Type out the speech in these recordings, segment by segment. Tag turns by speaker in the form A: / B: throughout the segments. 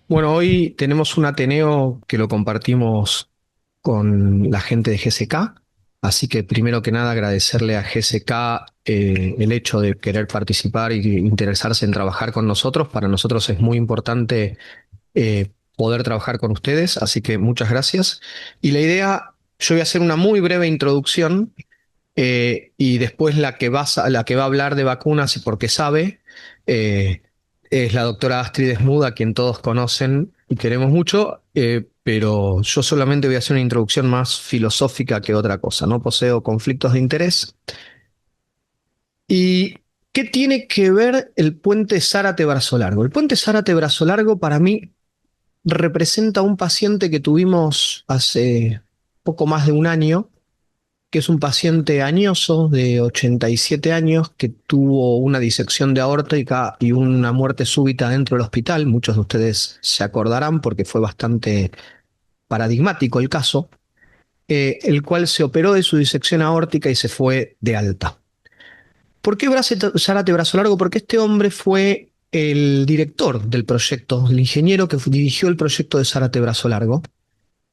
A: Bueno, hoy tenemos un Ateneo que lo compartimos con la gente de GSK, así que primero que nada agradecerle a GSK el hecho de querer participar y interesarse en trabajar con nosotros. Para nosotros es muy importante poder trabajar con ustedes, así que muchas gracias. Y la idea, yo voy a hacer una muy breve introducción y después la que va a hablar de vacunas y por qué sabe, eh, es la doctora Astrid Smoot, a quien todos conocen y queremos mucho, pero yo solamente voy a hacer una introducción más filosófica que otra cosa. No poseo conflictos de interés. ¿Y qué tiene que ver el puente Zárate-Brazo Largo? El puente Zárate-Brazo Largo para mí representa un paciente que tuvimos hace poco más de un año, que es un paciente añoso de 87 años que tuvo una disección de aórtica y una muerte súbita dentro del hospital. Muchos de ustedes se acordarán porque fue bastante paradigmático el caso, el cual se operó de su disección aórtica y se fue de alta. ¿Por qué Zárate Brazo Largo? Porque este hombre fue el director del proyecto, el ingeniero que dirigió el proyecto de Zárate Brazo Largo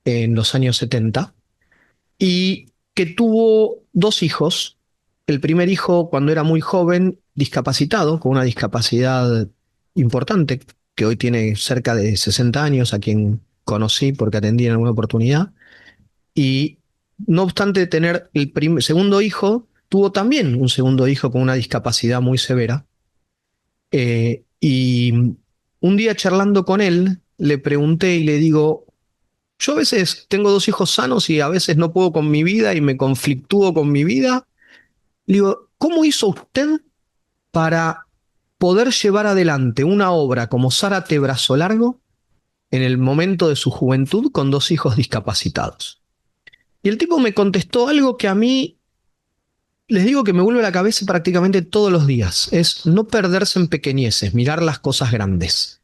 A: en los años 70 y que tuvo dos hijos. El primer hijo, cuando era muy joven, discapacitado, con una discapacidad importante, que hoy tiene cerca de 60 años, a quien conocí porque atendí en alguna oportunidad. Y no obstante tener el segundo hijo, tuvo también un segundo hijo con una discapacidad muy severa. Y un día charlando con él, le pregunté y le digo, yo a veces tengo dos hijos sanos y a veces no puedo con mi vida y me conflictúo con mi vida. Le digo, ¿cómo hizo usted para poder llevar adelante una obra como Zárate Brazo Largo en el momento de su juventud con dos hijos discapacitados? Y el tipo me contestó algo que a mí les digo que me vuelve a la cabeza prácticamente todos los días. Es no perderse en pequeñeces, mirar las cosas grandes.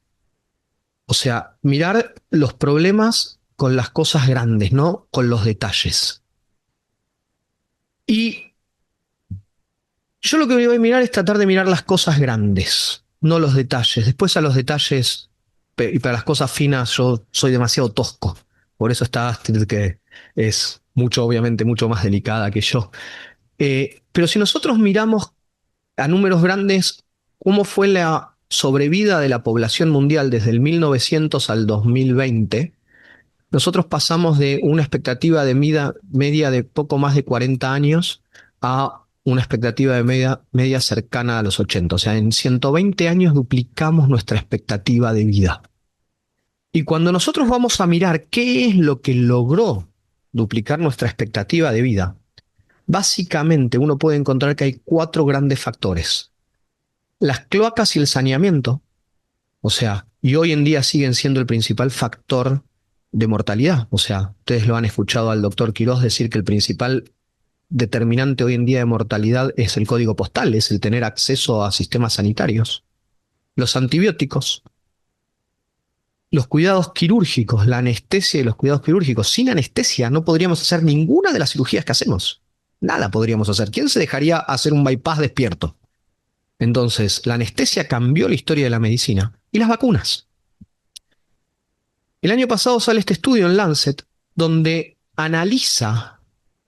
A: O sea, mirar los problemas con las cosas grandes, no con los detalles. Y yo lo que voy a mirar es tratar de mirar las cosas grandes, no los detalles. Después a los detalles y para las cosas finas yo soy demasiado tosco. Por eso está Astrid, que es mucho, obviamente, mucho más delicada que yo. Pero si nosotros miramos a números grandes, ¿cómo fue la sobrevida de la población mundial desde el 1900 al 2020? Nosotros pasamos de una expectativa de media de poco más de 40 años a una expectativa de media cercana a los 80. O sea, en 120 años duplicamos nuestra expectativa de vida. Y cuando nosotros vamos a mirar qué es lo que logró duplicar nuestra expectativa de vida, básicamente uno puede encontrar que hay cuatro grandes factores. Las cloacas y el saneamiento, o sea, y hoy en día siguen siendo el principal factor de mortalidad. O sea, ustedes lo han escuchado al doctor Quirós decir que el principal determinante hoy en día de mortalidad es el código postal, es el tener acceso a sistemas sanitarios. Los antibióticos, los cuidados quirúrgicos, la anestesia y los cuidados quirúrgicos. Sin anestesia no podríamos hacer ninguna de las cirugías que hacemos. Nada podríamos hacer. ¿Quién se dejaría hacer un bypass despierto? Entonces, la anestesia cambió la historia de la medicina. Y las vacunas. El año pasado sale este estudio en Lancet donde analiza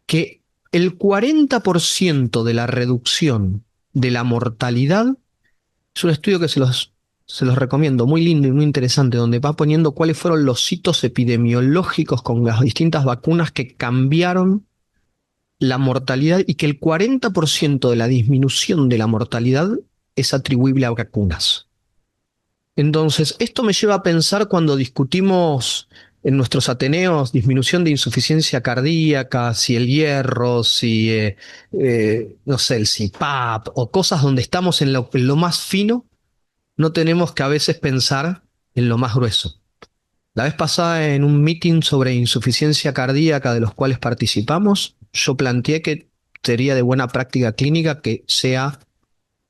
A: que el 40% de la reducción de la mortalidad es un estudio que se los recomiendo, muy lindo y muy interesante, donde va poniendo cuáles fueron los hitos epidemiológicos con las distintas vacunas que cambiaron la mortalidad y que el 40% de la disminución de la mortalidad es atribuible a vacunas. Entonces, esto me lleva a pensar cuando discutimos en nuestros Ateneos disminución de insuficiencia cardíaca, si el hierro, si, no sé, el CPAP o cosas donde estamos en lo más fino, no tenemos que a veces pensar en lo más grueso. La vez pasada en un meeting sobre insuficiencia cardíaca de los cuales participamos, yo planteé que sería de buena práctica clínica que sea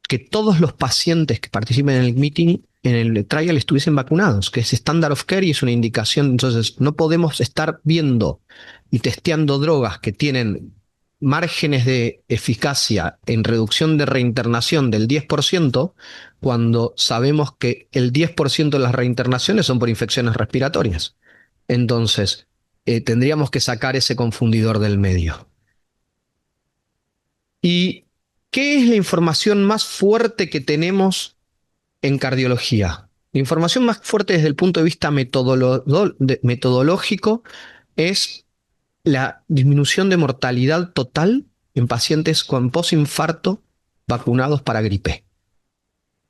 A: que todos los pacientes que participen en el meeting, en el trial, estuviesen vacunados, que es standard of care y es una indicación. Entonces, no podemos estar viendo y testeando drogas que tienen márgenes de eficacia en reducción de reinternación del 10%, cuando sabemos que el 10% de las reinternaciones son por infecciones respiratorias. Entonces, tendríamos que sacar ese confundidor del medio. ¿Y qué es la información más fuerte que tenemos en cardiología? La información más fuerte desde el punto de vista metodológico es la disminución de mortalidad total en pacientes con posinfarto vacunados para gripe.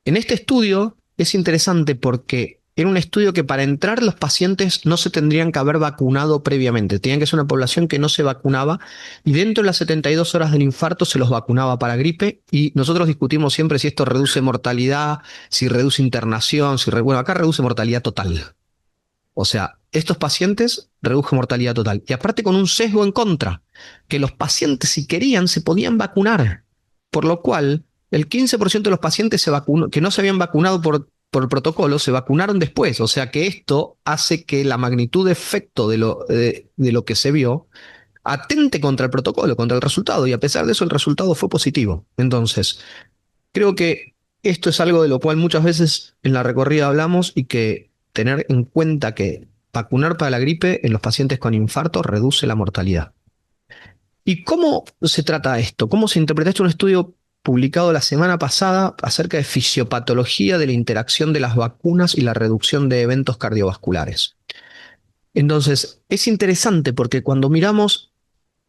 A: En este estudio es interesante porque era un estudio que para entrar los pacientes no se tendrían que haber vacunado previamente. Tenían que ser una población que no se vacunaba y dentro de las 72 horas del infarto se los vacunaba para gripe y nosotros discutimos siempre si esto reduce mortalidad, si reduce internación, bueno, acá reduce mortalidad total. O sea, estos pacientes redujo mortalidad total. Y aparte con un sesgo en contra, que los pacientes si querían se podían vacunar. Por lo cual, el 15% de los pacientes que no se habían vacunado por el protocolo se vacunaron después. O sea que esto hace que la magnitud de efecto de lo que se vio atente contra el protocolo, contra el resultado. Y a pesar de eso, el resultado fue positivo. Entonces, creo que esto es algo de lo cual muchas veces en la recorrida hablamos y que tener en cuenta que vacunar para la gripe en los pacientes con infarto reduce la mortalidad. ¿Y cómo se trata esto? ¿Cómo se interpreta esto? Un estudio publicado la semana pasada acerca de fisiopatología de la interacción de las vacunas y la reducción de eventos cardiovasculares. Entonces, es interesante porque cuando miramos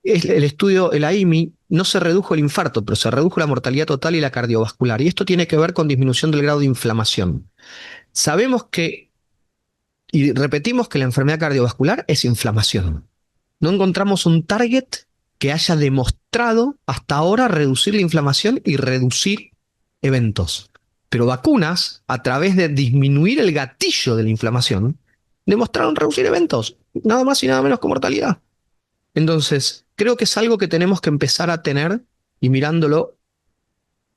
A: el estudio, el AIMI, no se redujo el infarto, pero se redujo la mortalidad total y la cardiovascular. Y esto tiene que ver con disminución del grado de inflamación. Sabemos que, y repetimos que la enfermedad cardiovascular es inflamación. No encontramos un target que haya demostrado hasta ahora reducir la inflamación y reducir eventos. Pero vacunas, a través de disminuir el gatillo de la inflamación, demostraron reducir eventos, nada más y nada menos que mortalidad. Entonces, creo que es algo que tenemos que empezar a tener y mirándolo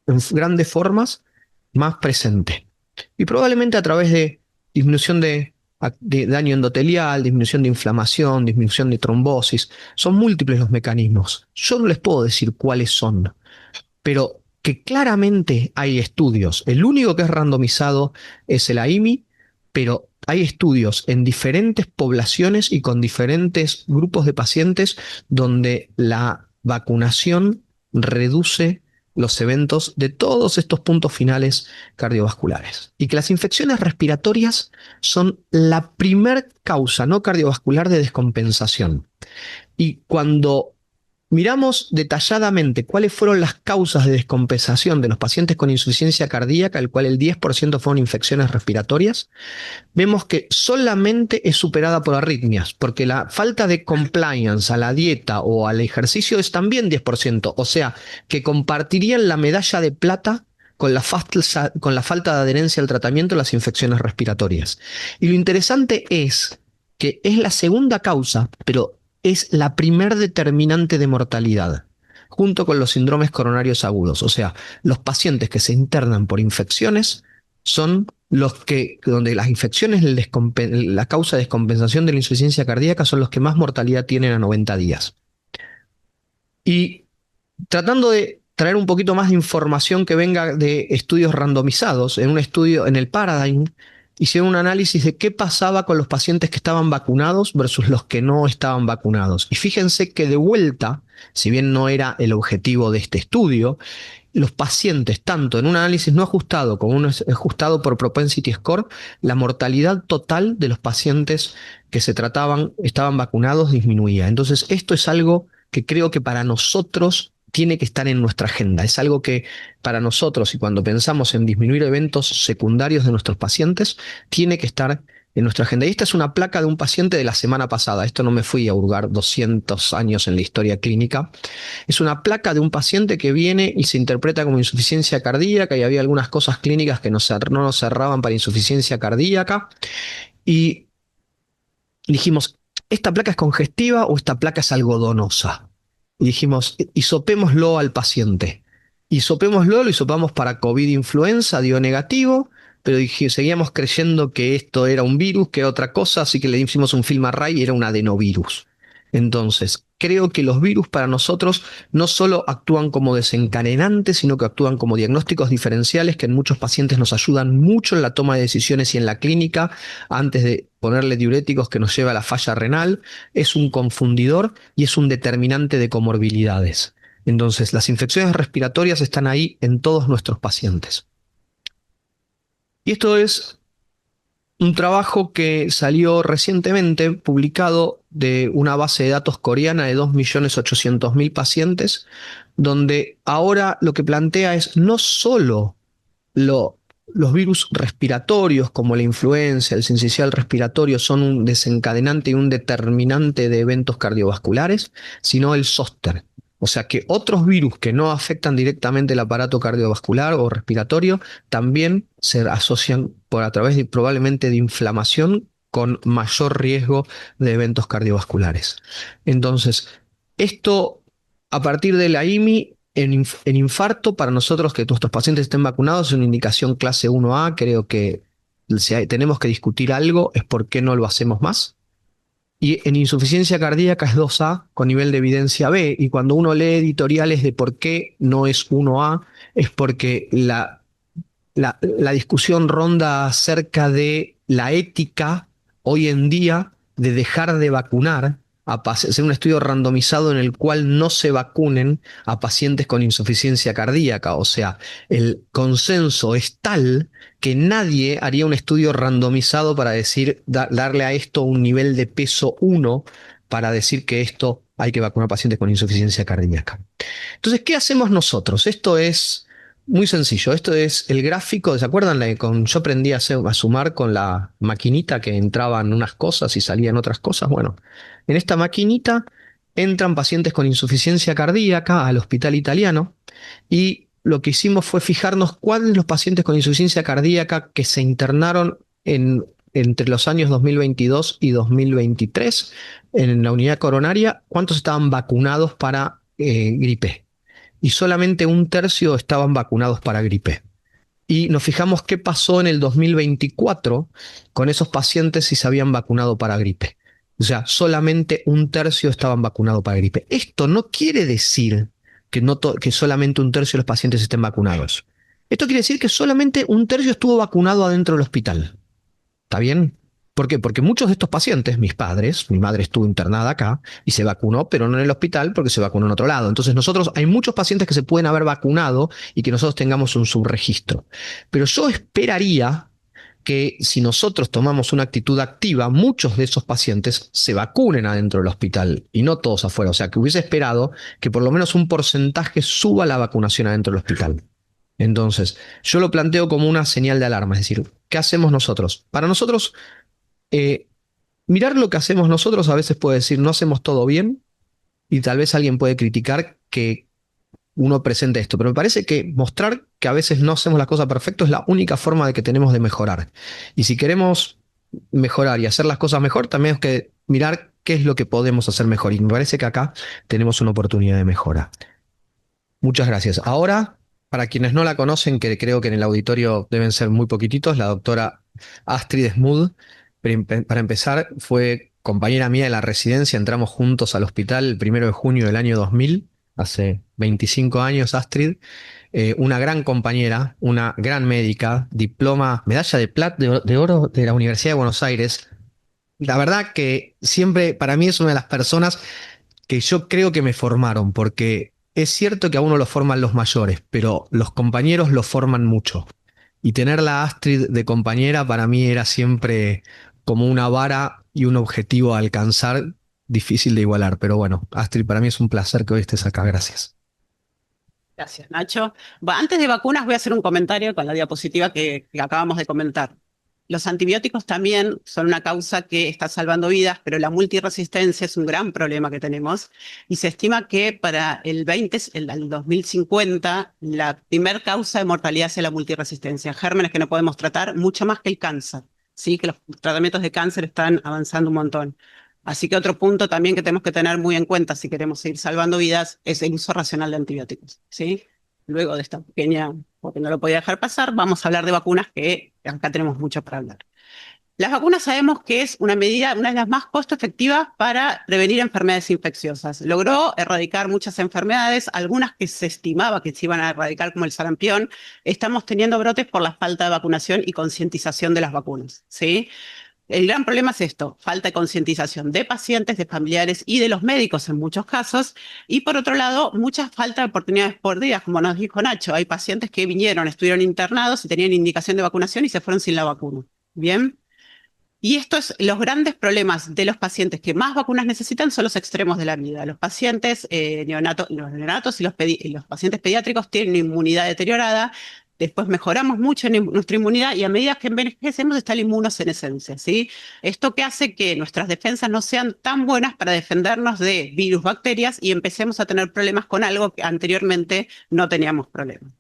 A: en grandes formas más presente. Y probablemente a través de disminución de daño endotelial, disminución de inflamación, disminución de trombosis. Son múltiples los mecanismos. Yo no les puedo decir cuáles son, pero que claramente hay estudios. El único que es randomizado es el AIMI, pero hay estudios en diferentes poblaciones y con diferentes grupos de pacientes donde la vacunación reduce los eventos de todos estos puntos finales cardiovasculares. Y que las infecciones respiratorias son la primer causa no cardiovascular de descompensación. Y cuando miramos detalladamente cuáles fueron las causas de descompensación de los pacientes con insuficiencia cardíaca, el cual el 10% fueron infecciones respiratorias, vemos que solamente es superada por arritmias, porque la falta de compliance a la dieta o al ejercicio es también 10%, o sea, que compartirían la medalla de plata con la falta de adherencia al tratamiento de las infecciones respiratorias. Y lo interesante es que es la segunda causa, pero es la primer determinante de mortalidad, junto con los síndromes coronarios agudos. O sea, los pacientes que se internan por infecciones son los que, donde las infecciones, la causa de descompensación de la insuficiencia cardíaca son los que más mortalidad tienen a 90 días. Y tratando de traer un poquito más de información que venga de estudios randomizados, en un estudio en el Paradigm, hicieron un análisis de qué pasaba con los pacientes que estaban vacunados versus los que no estaban vacunados. Y fíjense que de vuelta, si bien no era el objetivo de este estudio, los pacientes, tanto en un análisis no ajustado como un ajustado por propensity score, la mortalidad total de los pacientes que se trataban, estaban vacunados, disminuía. Entonces, esto es algo que creo que para nosotros tiene que estar en nuestra agenda. Es algo que para nosotros, y cuando pensamos en disminuir eventos secundarios de nuestros pacientes, tiene que estar en nuestra agenda. Y esta es una placa de un paciente de la semana pasada. Esto no me fui a hurgar 200 años en la historia clínica. Es una placa de un paciente que viene y se interpreta como insuficiencia cardíaca y había algunas cosas clínicas que no nos cerraban para insuficiencia cardíaca. Y dijimos, ¿esta placa es congestiva o esta placa es algodonosa? Y dijimos, hisopémoslo al paciente. Hisopémoslo, lo hisopamos para COVID influenza, dio negativo, pero seguíamos creyendo que esto era un virus, que otra cosa, así que le hicimos un film array y era un adenovirus. Entonces, creo que los virus para nosotros no solo actúan como desencadenantes, sino que actúan como diagnósticos diferenciales que en muchos pacientes nos ayudan mucho en la toma de decisiones y en la clínica antes de ponerle diuréticos que nos lleva a la falla renal. Es un confundidor y es un determinante de comorbilidades. Entonces, las infecciones respiratorias están ahí en todos nuestros pacientes. Y esto es un trabajo que salió recientemente, publicado de una base de datos coreana de 2.800.000 pacientes, donde ahora lo que plantea es no solo los virus respiratorios como la influenza, el sincicial respiratorio son un desencadenante y un determinante de eventos cardiovasculares, sino el zóster. O sea que otros virus que no afectan directamente el aparato cardiovascular o respiratorio también se asocian a través de probablemente de inflamación con mayor riesgo de eventos cardiovasculares. Entonces, esto a partir de la IMI en infarto, para nosotros que nuestros pacientes estén vacunados es una indicación clase 1A. Creo que si tenemos que discutir algo es por qué no lo hacemos más. Y en insuficiencia cardíaca es 2A con nivel de evidencia B. Y cuando uno lee editoriales de por qué no es 1A, es porque la discusión ronda acerca de la ética hoy en día de dejar de vacunar, hacer un estudio randomizado en el cual no se vacunen a pacientes con insuficiencia cardíaca. O sea, el consenso es tal que nadie haría un estudio randomizado para decir, darle a esto un nivel de peso 1 para decir que esto hay que vacunar a pacientes con insuficiencia cardíaca. Entonces, ¿qué hacemos nosotros? Esto es muy sencillo. Esto es el gráfico. ¿Se acuerdan? Yo aprendí a sumar con la maquinita que entraban unas cosas y salían otras cosas. Bueno, en esta maquinita entran pacientes con insuficiencia cardíaca al hospital italiano y lo que hicimos fue fijarnos cuáles los pacientes con insuficiencia cardíaca que se internaron entre los años 2022 y 2023 en la unidad coronaria, cuántos estaban vacunados para gripe y solamente un tercio estaban vacunados para gripe. Y nos fijamos qué pasó en el 2024 con esos pacientes si se habían vacunado para gripe. O sea, solamente un tercio estaban vacunados para gripe. Esto no quiere decir que solamente un tercio de los pacientes estén vacunados. Esto quiere decir que solamente un tercio estuvo vacunado adentro del hospital. ¿Está bien? ¿Por qué? Porque muchos de estos pacientes, mis padres, mi madre estuvo internada acá y se vacunó, pero no en el hospital porque se vacunó en otro lado. Entonces hay muchos pacientes que se pueden haber vacunado y que nosotros tengamos un subregistro. Pero yo esperaría que si nosotros tomamos una actitud activa, muchos de esos pacientes se vacunen adentro del hospital y no todos afuera. O sea, que hubiese esperado que por lo menos un porcentaje suba la vacunación adentro del hospital. Entonces, yo lo planteo como una señal de alarma, es decir, ¿qué hacemos nosotros? Para nosotros, eh, mirar lo que hacemos nosotros a veces puede decir, no hacemos todo bien, y tal vez alguien puede criticar que uno presente esto, pero me parece que mostrar que a veces no hacemos las cosas perfectas es la única forma de que tenemos de mejorar. Y si queremos mejorar y hacer las cosas mejor, también hay que mirar qué es lo que podemos hacer mejor. Y me parece que acá tenemos una oportunidad de mejora. Muchas gracias. Ahora, para quienes no la conocen, que creo que en el auditorio deben ser muy poquititos, la doctora Astrid Smoot, para empezar, fue compañera mía de la residencia, entramos juntos al hospital el 1 de junio del año 2000, hace 25 años, Astrid, una gran compañera, una gran médica, diploma, medalla de plata, de oro de la Universidad de Buenos Aires. La verdad que siempre para mí es una de las personas que yo creo que me formaron, porque es cierto que a uno lo forman los mayores, pero los compañeros lo forman mucho. Y tener la Astrid de compañera para mí era siempre como una vara y un objetivo a alcanzar difícil de igualar. Pero bueno, Astrid, para mí es un placer que hoy estés acá. Gracias.
B: Gracias, Nacho. Antes de vacunas voy a hacer un comentario con la diapositiva que acabamos de comentar. Los antibióticos también son una causa que está salvando vidas, pero la multiresistencia es un gran problema que tenemos y se estima que para el 2050 la primer causa de mortalidad es la multiresistencia, gérmenes que no podemos tratar mucho más que el cáncer, ¿sí? Que los tratamientos de cáncer están avanzando un montón. Así que otro punto también que tenemos que tener muy en cuenta si queremos seguir salvando vidas es el uso racional de antibióticos, ¿sí? Luego de esta pequeña, porque no lo podía dejar pasar, vamos a hablar de vacunas que acá tenemos mucho para hablar. Las vacunas sabemos que es una medida, una de las más costo efectivas para prevenir enfermedades infecciosas. Logró erradicar muchas enfermedades, algunas que se estimaba que se iban a erradicar, como el sarampión. Estamos teniendo brotes por la falta de vacunación y concientización de las vacunas, ¿sí? El gran problema es esto, falta de concientización de pacientes, de familiares y de los médicos en muchos casos. Y por otro lado, mucha falta de oportunidades perdidas, como nos dijo Nacho. Hay pacientes que vinieron, estuvieron internados y tenían indicación de vacunación y se fueron sin la vacuna. Bien. Y estos, los grandes problemas de los pacientes que más vacunas necesitan son los extremos de la vida. Los pacientes los neonatos y los pacientes pediátricos tienen una inmunidad deteriorada. Después mejoramos mucho en nuestra inmunidad y a medida que envejecemos está la inmunosenescencia, ¿sí? Esto que hace que nuestras defensas no sean tan buenas para defendernos de virus, bacterias y empecemos a tener problemas con algo que anteriormente no teníamos problemas.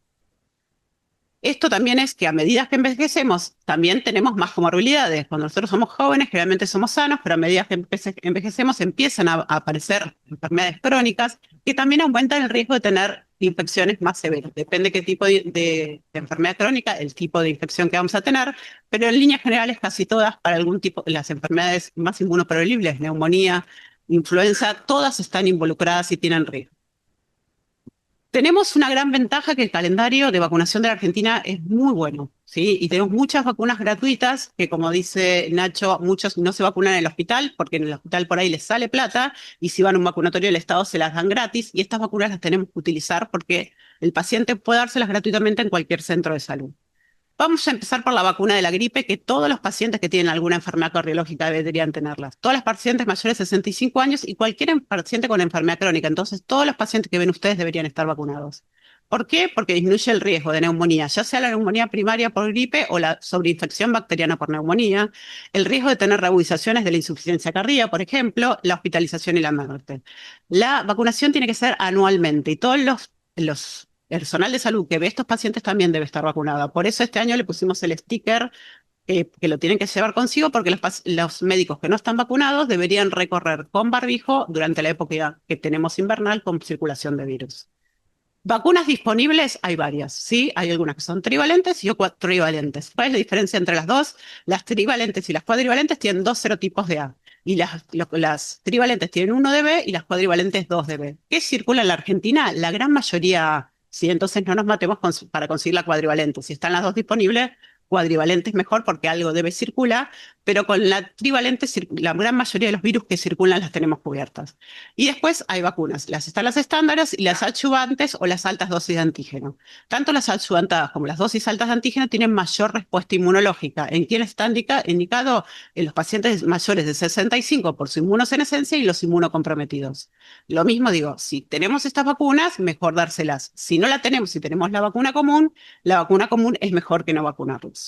B: Esto también es que a medida que envejecemos, también tenemos más comorbilidades. Cuando nosotros somos jóvenes, generalmente somos sanos, pero a medida que envejecemos, empiezan a aparecer enfermedades crónicas que también aumentan el riesgo de tener infecciones más severas. Depende qué tipo de enfermedad crónica, el tipo de infección que vamos a tener, pero en líneas generales casi todas, para algún tipo, las enfermedades más inmunoprevenibles, neumonía, influenza, todas están involucradas y tienen riesgo. Tenemos una gran ventaja que el calendario de vacunación de la Argentina es muy bueno, ¿sí? Y tenemos muchas vacunas gratuitas que, como dice Nacho, muchos no se vacunan en el hospital porque en el hospital por ahí les sale plata y si van a un vacunatorio del Estado se las dan gratis y estas vacunas las tenemos que utilizar porque el paciente puede dárselas gratuitamente en cualquier centro de salud. Vamos a empezar por la vacuna de la gripe, que todos los pacientes que tienen alguna enfermedad cardiológica deberían tenerlas. Todas las pacientes mayores de 65 años y cualquier paciente con enfermedad crónica. Entonces, todos los pacientes que ven ustedes deberían estar vacunados. ¿Por qué? Porque disminuye el riesgo de neumonía, ya sea la neumonía primaria por gripe o la sobreinfección bacteriana por neumonía, el riesgo de tener reagudizaciones de la insuficiencia cardíaca, por ejemplo, la hospitalización y la muerte. La vacunación tiene que ser anualmente y todos los el personal de salud que ve a estos pacientes también debe estar vacunada. Por eso este año le pusimos el sticker que lo tienen que llevar consigo porque los médicos que no están vacunados deberían recorrer con barbijo durante la época que tenemos invernal con circulación de virus. Vacunas disponibles hay varias, ¿sí? Hay algunas que son trivalentes y cuatrivalentes. ¿Cuál es la diferencia entre las dos? Las trivalentes y las cuadrivalentes tienen dos serotipos de A. Y las trivalentes tienen uno de B y las cuadrivalentes dos de B. ¿Qué circula en la Argentina? La gran mayoría A. Sí, entonces no nos matemos para conseguir la cuadrivalente. Si están las dos disponibles, cuadrivalente es mejor porque algo debe circular, pero con la trivalente, la gran mayoría de los virus que circulan las tenemos cubiertas. Y después hay vacunas. Están las estándares y las adyuvantes o las altas dosis de antígeno. Tanto las adyuvantadas como las dosis altas de antígeno tienen mayor respuesta inmunológica. ¿En quién está indicado? En los pacientes mayores de 65 por su inmunosenescencia y los inmunocomprometidos. Lo mismo digo, si tenemos estas vacunas, mejor dárselas. Si no la tenemos, si tenemos la vacuna común es mejor que no vacunarlos.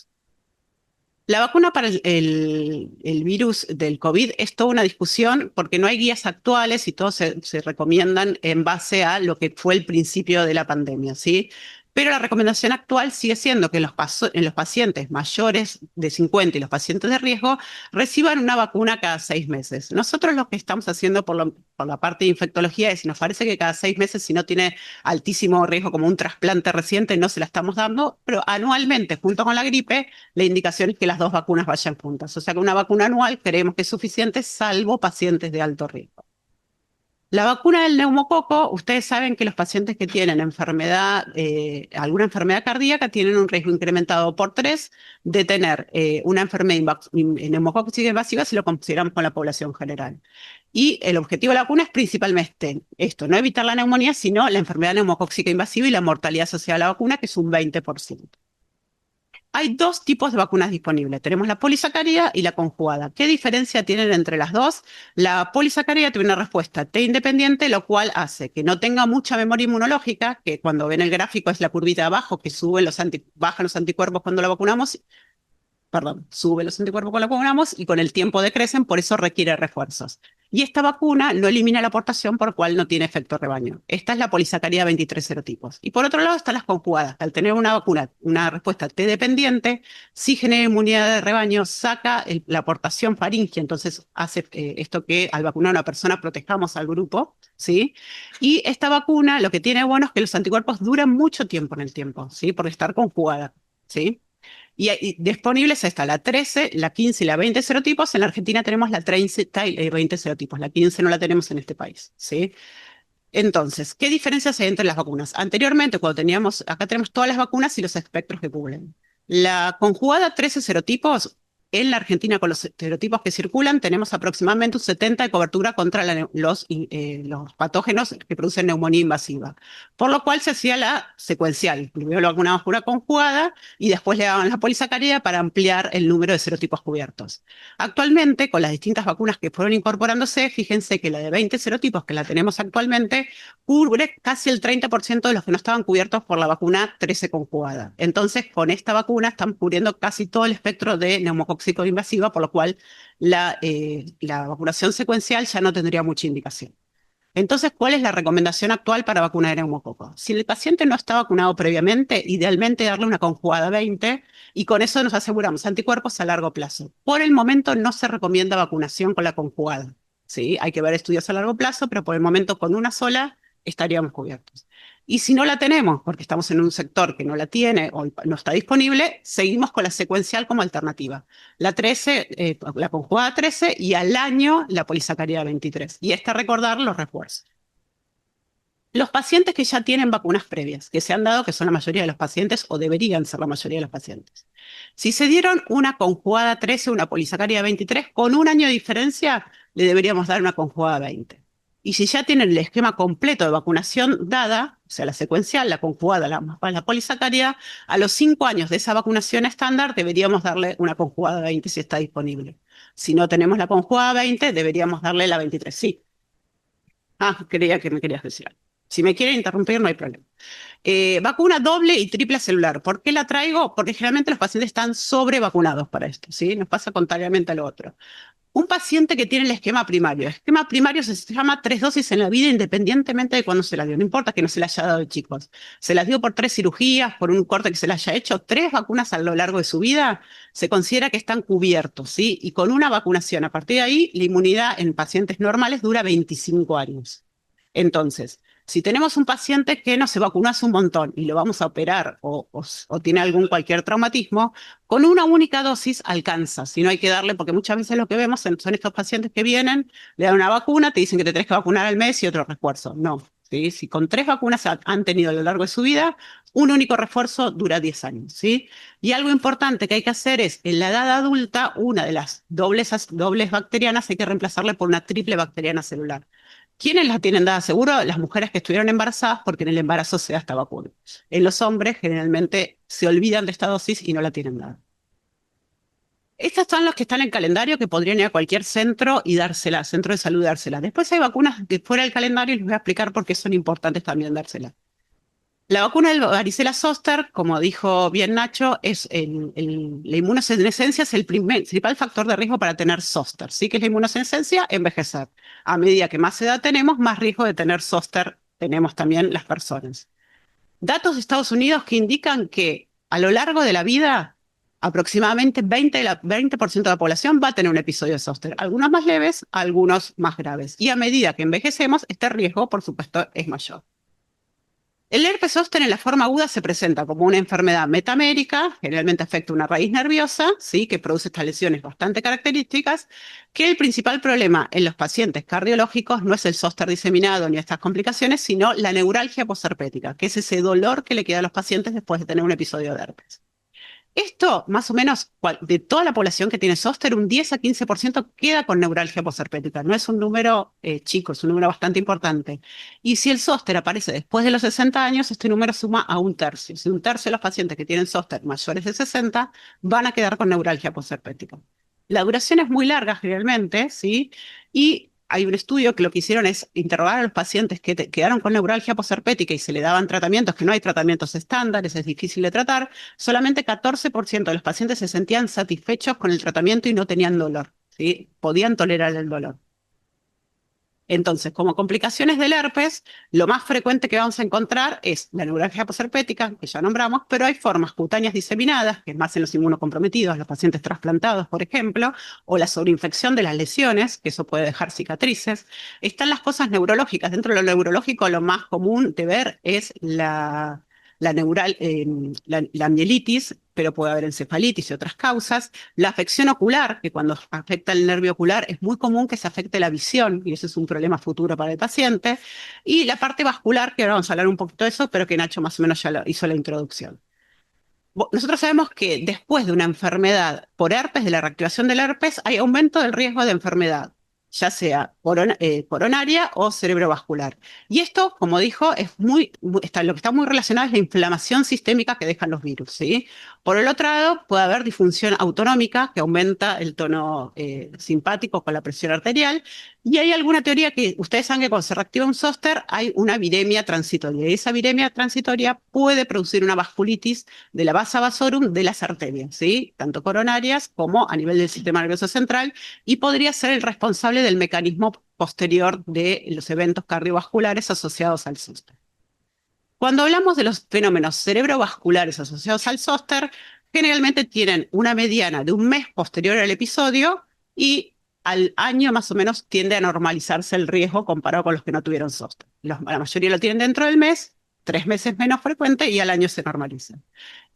B: La vacuna para el virus del COVID es toda una discusión porque no hay guías actuales y todos se recomiendan en base a lo que fue el principio de la pandemia, ¿sí? Pero la recomendación actual sigue siendo que en los pacientes mayores de 50 y los pacientes de riesgo reciban una vacuna cada 6 meses. Nosotros lo que estamos haciendo por la parte de infectología es, si nos parece que cada 6 meses, si no tiene altísimo riesgo como un trasplante reciente, no se la estamos dando, pero anualmente, junto con la gripe, la indicación es que las dos vacunas vayan juntas. O sea que una vacuna anual creemos que es suficiente, salvo pacientes de alto riesgo. La vacuna del neumococo, ustedes saben que los pacientes que tienen alguna enfermedad cardíaca tienen un riesgo incrementado por 3 de tener una enfermedad neumocócica invasiva si lo consideramos con la población general. Y el objetivo de la vacuna es principalmente esto, no evitar la neumonía, sino la enfermedad neumocócica invasiva y la mortalidad asociada a la vacuna, que es un 20%. Hay dos tipos de vacunas disponibles. Tenemos la polisacárida y la conjugada. ¿Qué diferencia tienen entre las dos? La polisacárida tiene una respuesta T independiente, lo cual hace que no tenga mucha memoria inmunológica, que cuando ven el gráfico es la curvita de abajo, que bajan los anticuerpos cuando la vacunamos, perdón, sube los anticuerpos cuando la vacunamos y con el tiempo decrecen, por eso requiere refuerzos. Y esta vacuna no elimina la aportación, por lo cual no tiene efecto rebaño. Esta es la polisacárida 23 serotipos. Y por otro lado están las conjugadas. Al tener una vacuna, una respuesta T dependiente, sí genera inmunidad de rebaño, saca la aportación faríngea, entonces hace esto que al vacunar a una persona protejamos al grupo, ¿sí? Y esta vacuna lo que tiene bueno es que los anticuerpos duran mucho tiempo en el tiempo, ¿sí? Por estar conjugada, ¿sí? Y disponibles está la 13, la 15 y la 20 serotipos. En la Argentina tenemos la 30 y 20 serotipos. La 15 no la tenemos en este país, ¿sí? Entonces, ¿qué diferencias hay entre las vacunas? Anteriormente, cuando teníamos, acá tenemos todas las vacunas y los espectros que cubren. La conjugada 13 serotipos, en la Argentina con los serotipos que circulan, tenemos aproximadamente un 70 de cobertura contra los patógenos que producen neumonía invasiva. Por lo cual se hacía la secuencial. Primero lo vacunábamos con una conjugada y después le daban la polisacarida para ampliar el número de serotipos cubiertos. Actualmente, con las distintas vacunas que fueron incorporándose, fíjense que la de 20 serotipos que la tenemos actualmente cubre casi el 30% de los que no estaban cubiertos por la vacuna 13 conjugada. Entonces, con esta vacuna están cubriendo casi todo el espectro de neumocóxico invasiva, por lo cual la vacunación secuencial ya no tendría mucha indicación. Entonces, ¿cuál es la recomendación actual para vacunar de neumococo? Si el paciente no está vacunado previamente, idealmente darle una conjugada 20 y con eso nos aseguramos anticuerpos a largo plazo. Por el momento no se recomienda vacunación con la conjugada. ¿Sí? Hay que ver estudios a largo plazo, pero por el momento con una sola estaríamos cubiertos. Y si no la tenemos, porque estamos en un sector que no la tiene o no está disponible, seguimos con la secuencial como alternativa. La 13, la conjugada 13 y al año la polisacarida 23. Y recordar los refuerzos. Los pacientes que ya tienen vacunas previas, que se han dado, que son la mayoría de los pacientes, o deberían ser la mayoría de los pacientes. Si se dieron una conjugada 13, una polisacarida 23, con un año de diferencia, le deberíamos dar una conjugada 20. Y si ya tienen el esquema completo de vacunación dada, o sea, la secuencial, la conjugada, la polisacarida, a los 5 años de esa vacunación estándar, deberíamos darle una conjugada 20 si está disponible. Si no tenemos la conjugada 20, deberíamos darle la 23. Sí. Creía que me querías decir algo. Si me quieren interrumpir, no hay problema. Vacuna doble y triple celular. ¿Por qué la traigo? Porque generalmente los pacientes están sobrevacunados para esto, ¿sí? Nos pasa contrariamente a lo otro. Un paciente que tiene el esquema primario se llama 3 dosis en la vida independientemente de cuándo se la dio. No importa que no se la haya dado, chicos. Se las dio por 3 cirugías, por un corte que se le haya hecho, 3 vacunas a lo largo de su vida, se considera que están cubiertos, ¿sí? Y con una vacunación, a partir de ahí, la inmunidad en pacientes normales dura 25 años. Entonces, si tenemos un paciente que no se vacunó hace un montón y lo vamos a operar o tiene cualquier traumatismo, con una única dosis alcanza. Si no hay que darle, porque muchas veces lo que vemos son estos pacientes que vienen, le dan una vacuna, te dicen que te tenés que vacunar al mes y otro refuerzo. No. ¿Sí? Si con 3 vacunas han tenido a lo largo de su vida, un único refuerzo dura 10 años. ¿Sí? Y algo importante que hay que hacer es, en la edad adulta, una de las dobles bacterianas hay que reemplazarle por una triple bacteriana celular. ¿Quiénes la tienen dada seguro? Las mujeres que estuvieron embarazadas porque en el embarazo se da esta vacuna. En los hombres generalmente se olvidan de esta dosis y no la tienen dada. Estas son las que están en calendario que podrían ir a cualquier centro y dársela, centro de salud dársela. Después hay vacunas que fuera del calendario y les voy a explicar por qué son importantes también dárselas. La vacuna del varicela zoster, como dijo bien Nacho, la inmunosenescencia es el principal factor de riesgo para tener zoster. ¿Sí? ¿Que es la inmunosenescencia? Envejecer. A medida que más edad tenemos, más riesgo de tener zoster tenemos también las personas. Datos de Estados Unidos que indican que a lo largo de la vida, aproximadamente 20% de la población va a tener un episodio de zoster. Algunos más leves, algunos más graves. Y a medida que envejecemos, este riesgo, por supuesto, es mayor. El herpes zóster en la forma aguda se presenta como una enfermedad metamérica, generalmente afecta una raíz nerviosa, ¿sí? Que produce estas lesiones bastante características, que el principal problema en los pacientes cardiológicos no es el zóster diseminado ni estas complicaciones, sino la neuralgia posherpética, que es ese dolor que le queda a los pacientes después de tener un episodio de herpes. Esto, más o menos, de toda la población que tiene zóster, un 10 a 15% queda con neuralgia posherpética. No es un número chico, es un número bastante importante. Y si el zóster aparece después de los 60 años, este número suma a un tercio. Si un tercio de los pacientes que tienen zóster mayores de 60 van a quedar con neuralgia posherpética. La duración es muy larga generalmente, ¿sí? Y hay un estudio que lo que hicieron es interrogar a los pacientes que quedaron con neuralgia posherpética y se le daban tratamientos, que no hay tratamientos estándares, es difícil de tratar. Solamente 14% de los pacientes se sentían satisfechos con el tratamiento y no tenían dolor, ¿sí? Podían tolerar el dolor. Entonces, como complicaciones del herpes, lo más frecuente que vamos a encontrar es la neuralgia posherpética, que ya nombramos, pero hay formas cutáneas diseminadas, que es más en los inmunocomprometidos, los pacientes trasplantados, por ejemplo, o la sobreinfección de las lesiones, que eso puede dejar cicatrices. Están las cosas neurológicas. Dentro de lo neurológico, lo más común de ver es la mielitis, pero puede haber encefalitis y otras causas. La afección ocular, que cuando afecta el nervio ocular es muy común que se afecte la visión, y ese es un problema futuro para el paciente. Y la parte vascular, que ahora vamos a hablar un poquito de eso, pero que Nacho más o menos hizo la introducción. Nosotros sabemos que después de una enfermedad por herpes, de la reactivación del herpes, hay aumento del riesgo de enfermedad, ya sea coronaria o cerebrovascular. Y esto, como dijo, lo que está muy relacionado es la inflamación sistémica que dejan los virus, ¿sí? Por el otro lado, puede haber disfunción autonómica que aumenta el tono simpático con la presión arterial. Y hay alguna teoría que ustedes saben que cuando se reactiva un zóster hay una viremia transitoria. Y esa viremia transitoria puede producir una vasculitis de la vasa vasorum de las arterias, ¿sí? Tanto coronarias como a nivel del sistema nervioso central, y podría ser el responsable del mecanismo posterior de los eventos cardiovasculares asociados al zóster. Cuando hablamos de los fenómenos cerebrovasculares asociados al zóster, generalmente tienen una mediana de un mes posterior al episodio y al año más o menos tiende a normalizarse el riesgo comparado con los que no tuvieron zóster. La mayoría lo tienen dentro del mes, 3 meses menos frecuente y al año se normaliza.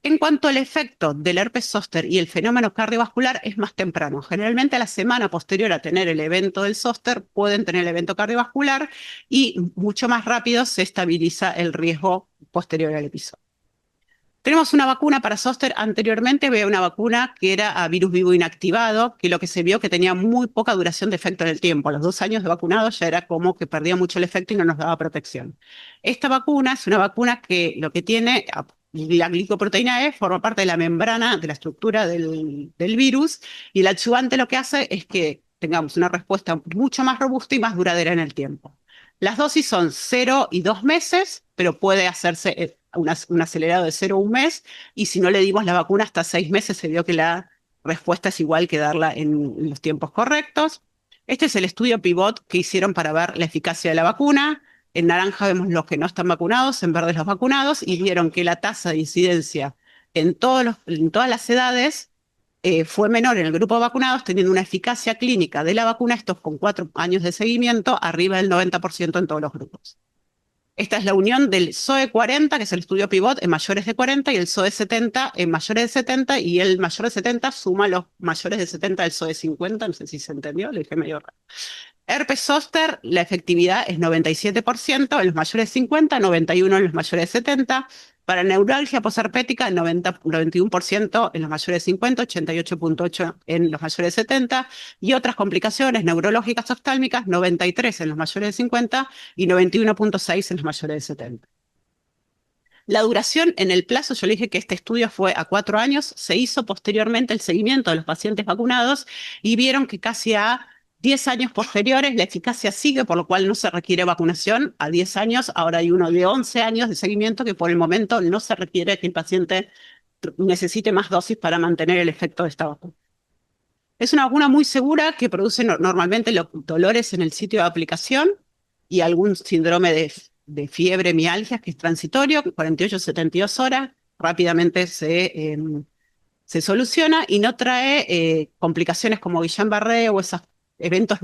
B: En cuanto al efecto del herpes zóster y el fenómeno cardiovascular, es más temprano. Generalmente a la semana posterior a tener el evento del zóster pueden tener el evento cardiovascular y mucho más rápido se estabiliza el riesgo posterior al episodio. Tenemos una vacuna para zóster. Anteriormente había una vacuna que era a virus vivo inactivado, que lo que se vio que tenía muy poca duración de efecto en el tiempo. A los 2 años de vacunado ya era como que perdía mucho el efecto y no nos daba protección. Esta vacuna es una vacuna que lo que tiene, la glicoproteína E forma parte de la membrana, de la estructura del virus, y el adyuvante lo que hace es que tengamos una respuesta mucho más robusta y más duradera en el tiempo. Las dosis son 0 y 2 meses, pero puede hacerse un acelerado de 0 a 1 mes, y si no le dimos la vacuna hasta 6 meses, se vio que la respuesta es igual que darla en los tiempos correctos. Este es el estudio Pivot que hicieron para ver la eficacia de la vacuna. En naranja vemos los que no están vacunados, en verde los vacunados, y vieron que la tasa de incidencia en todas las edades fue menor en el grupo de vacunados, teniendo una eficacia clínica de la vacuna, estos con 4 años de seguimiento, arriba del 90% en todos los grupos. Esta es la unión del SOE 40, que es el estudio Pivot, en mayores de 40, y el SOE 70 en mayores de 70, y el mayor de 70 suma los mayores de 70 del SOE 50, no sé si se entendió, lo dije medio raro. Herpes zóster, la efectividad es 97% en los mayores de 50, 91% en los mayores de 70. Para neuralgia posherpética, 91% en los mayores de 50, 88,8% en los mayores de 70. Y otras complicaciones neurológicas oftálmicas, 93% en los mayores de 50 y 91,6% en los mayores de 70. La duración en el plazo, yo le dije que este estudio fue a 4 años, se hizo posteriormente el seguimiento de los pacientes vacunados y vieron que casi a 10 años posteriores la eficacia sigue, por lo cual no se requiere vacunación a 10 años. Ahora hay uno de 11 años de seguimiento que por el momento no se requiere que el paciente necesite más dosis para mantener el efecto de esta vacuna. Es una vacuna muy segura que produce normalmente dolores en el sitio de aplicación y algún síndrome de fiebre, mialgias, que es transitorio, 48 a 72 horas, rápidamente se soluciona y no trae complicaciones como Guillain-Barré o esos eventos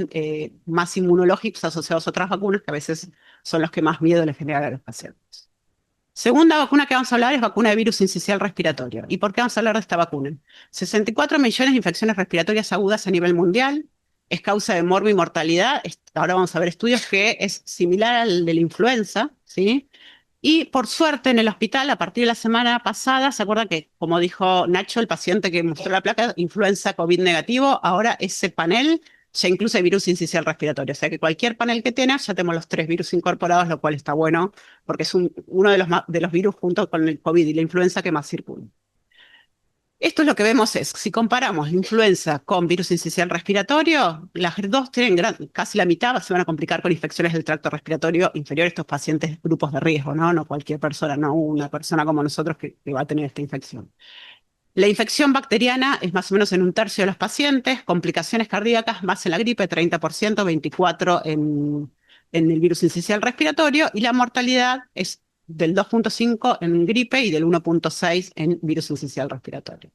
B: más inmunológicos asociados a otras vacunas, que a veces son los que más miedo les generan a los pacientes. Segunda vacuna que vamos a hablar es vacuna de virus sincicial respiratorio. ¿Y por qué vamos a hablar de esta vacuna? 64 millones de infecciones respiratorias agudas a nivel mundial, es causa de mortalidad. Ahora vamos a ver estudios que es similar al de la influenza, ¿sí? Y por suerte en el hospital, a partir de la semana pasada, ¿se acuerda que, como dijo Nacho, el paciente que mostró la placa, influenza COVID negativo? Ahora ese panel ya incluye virus sincicial respiratorio. O sea que cualquier panel que tenga, ya tenemos los 3 virus incorporados, lo cual está bueno, porque es uno de los virus junto con el COVID y la influenza que más circulan. Esto es lo que vemos es, si comparamos la influenza con virus sincicial respiratorio, las dos tienen casi la mitad, se van a complicar con infecciones del tracto respiratorio inferior, estos pacientes grupos de riesgo, ¿no? No cualquier persona, no una persona como nosotros que va a tener esta infección. La infección bacteriana es más o menos en 1/3 de los pacientes, complicaciones cardíacas más en la gripe, 30%, 24% en el virus sincicial respiratorio, y la mortalidad es del 2,5 en gripe y del 1,6 en virus sincicial respiratorio.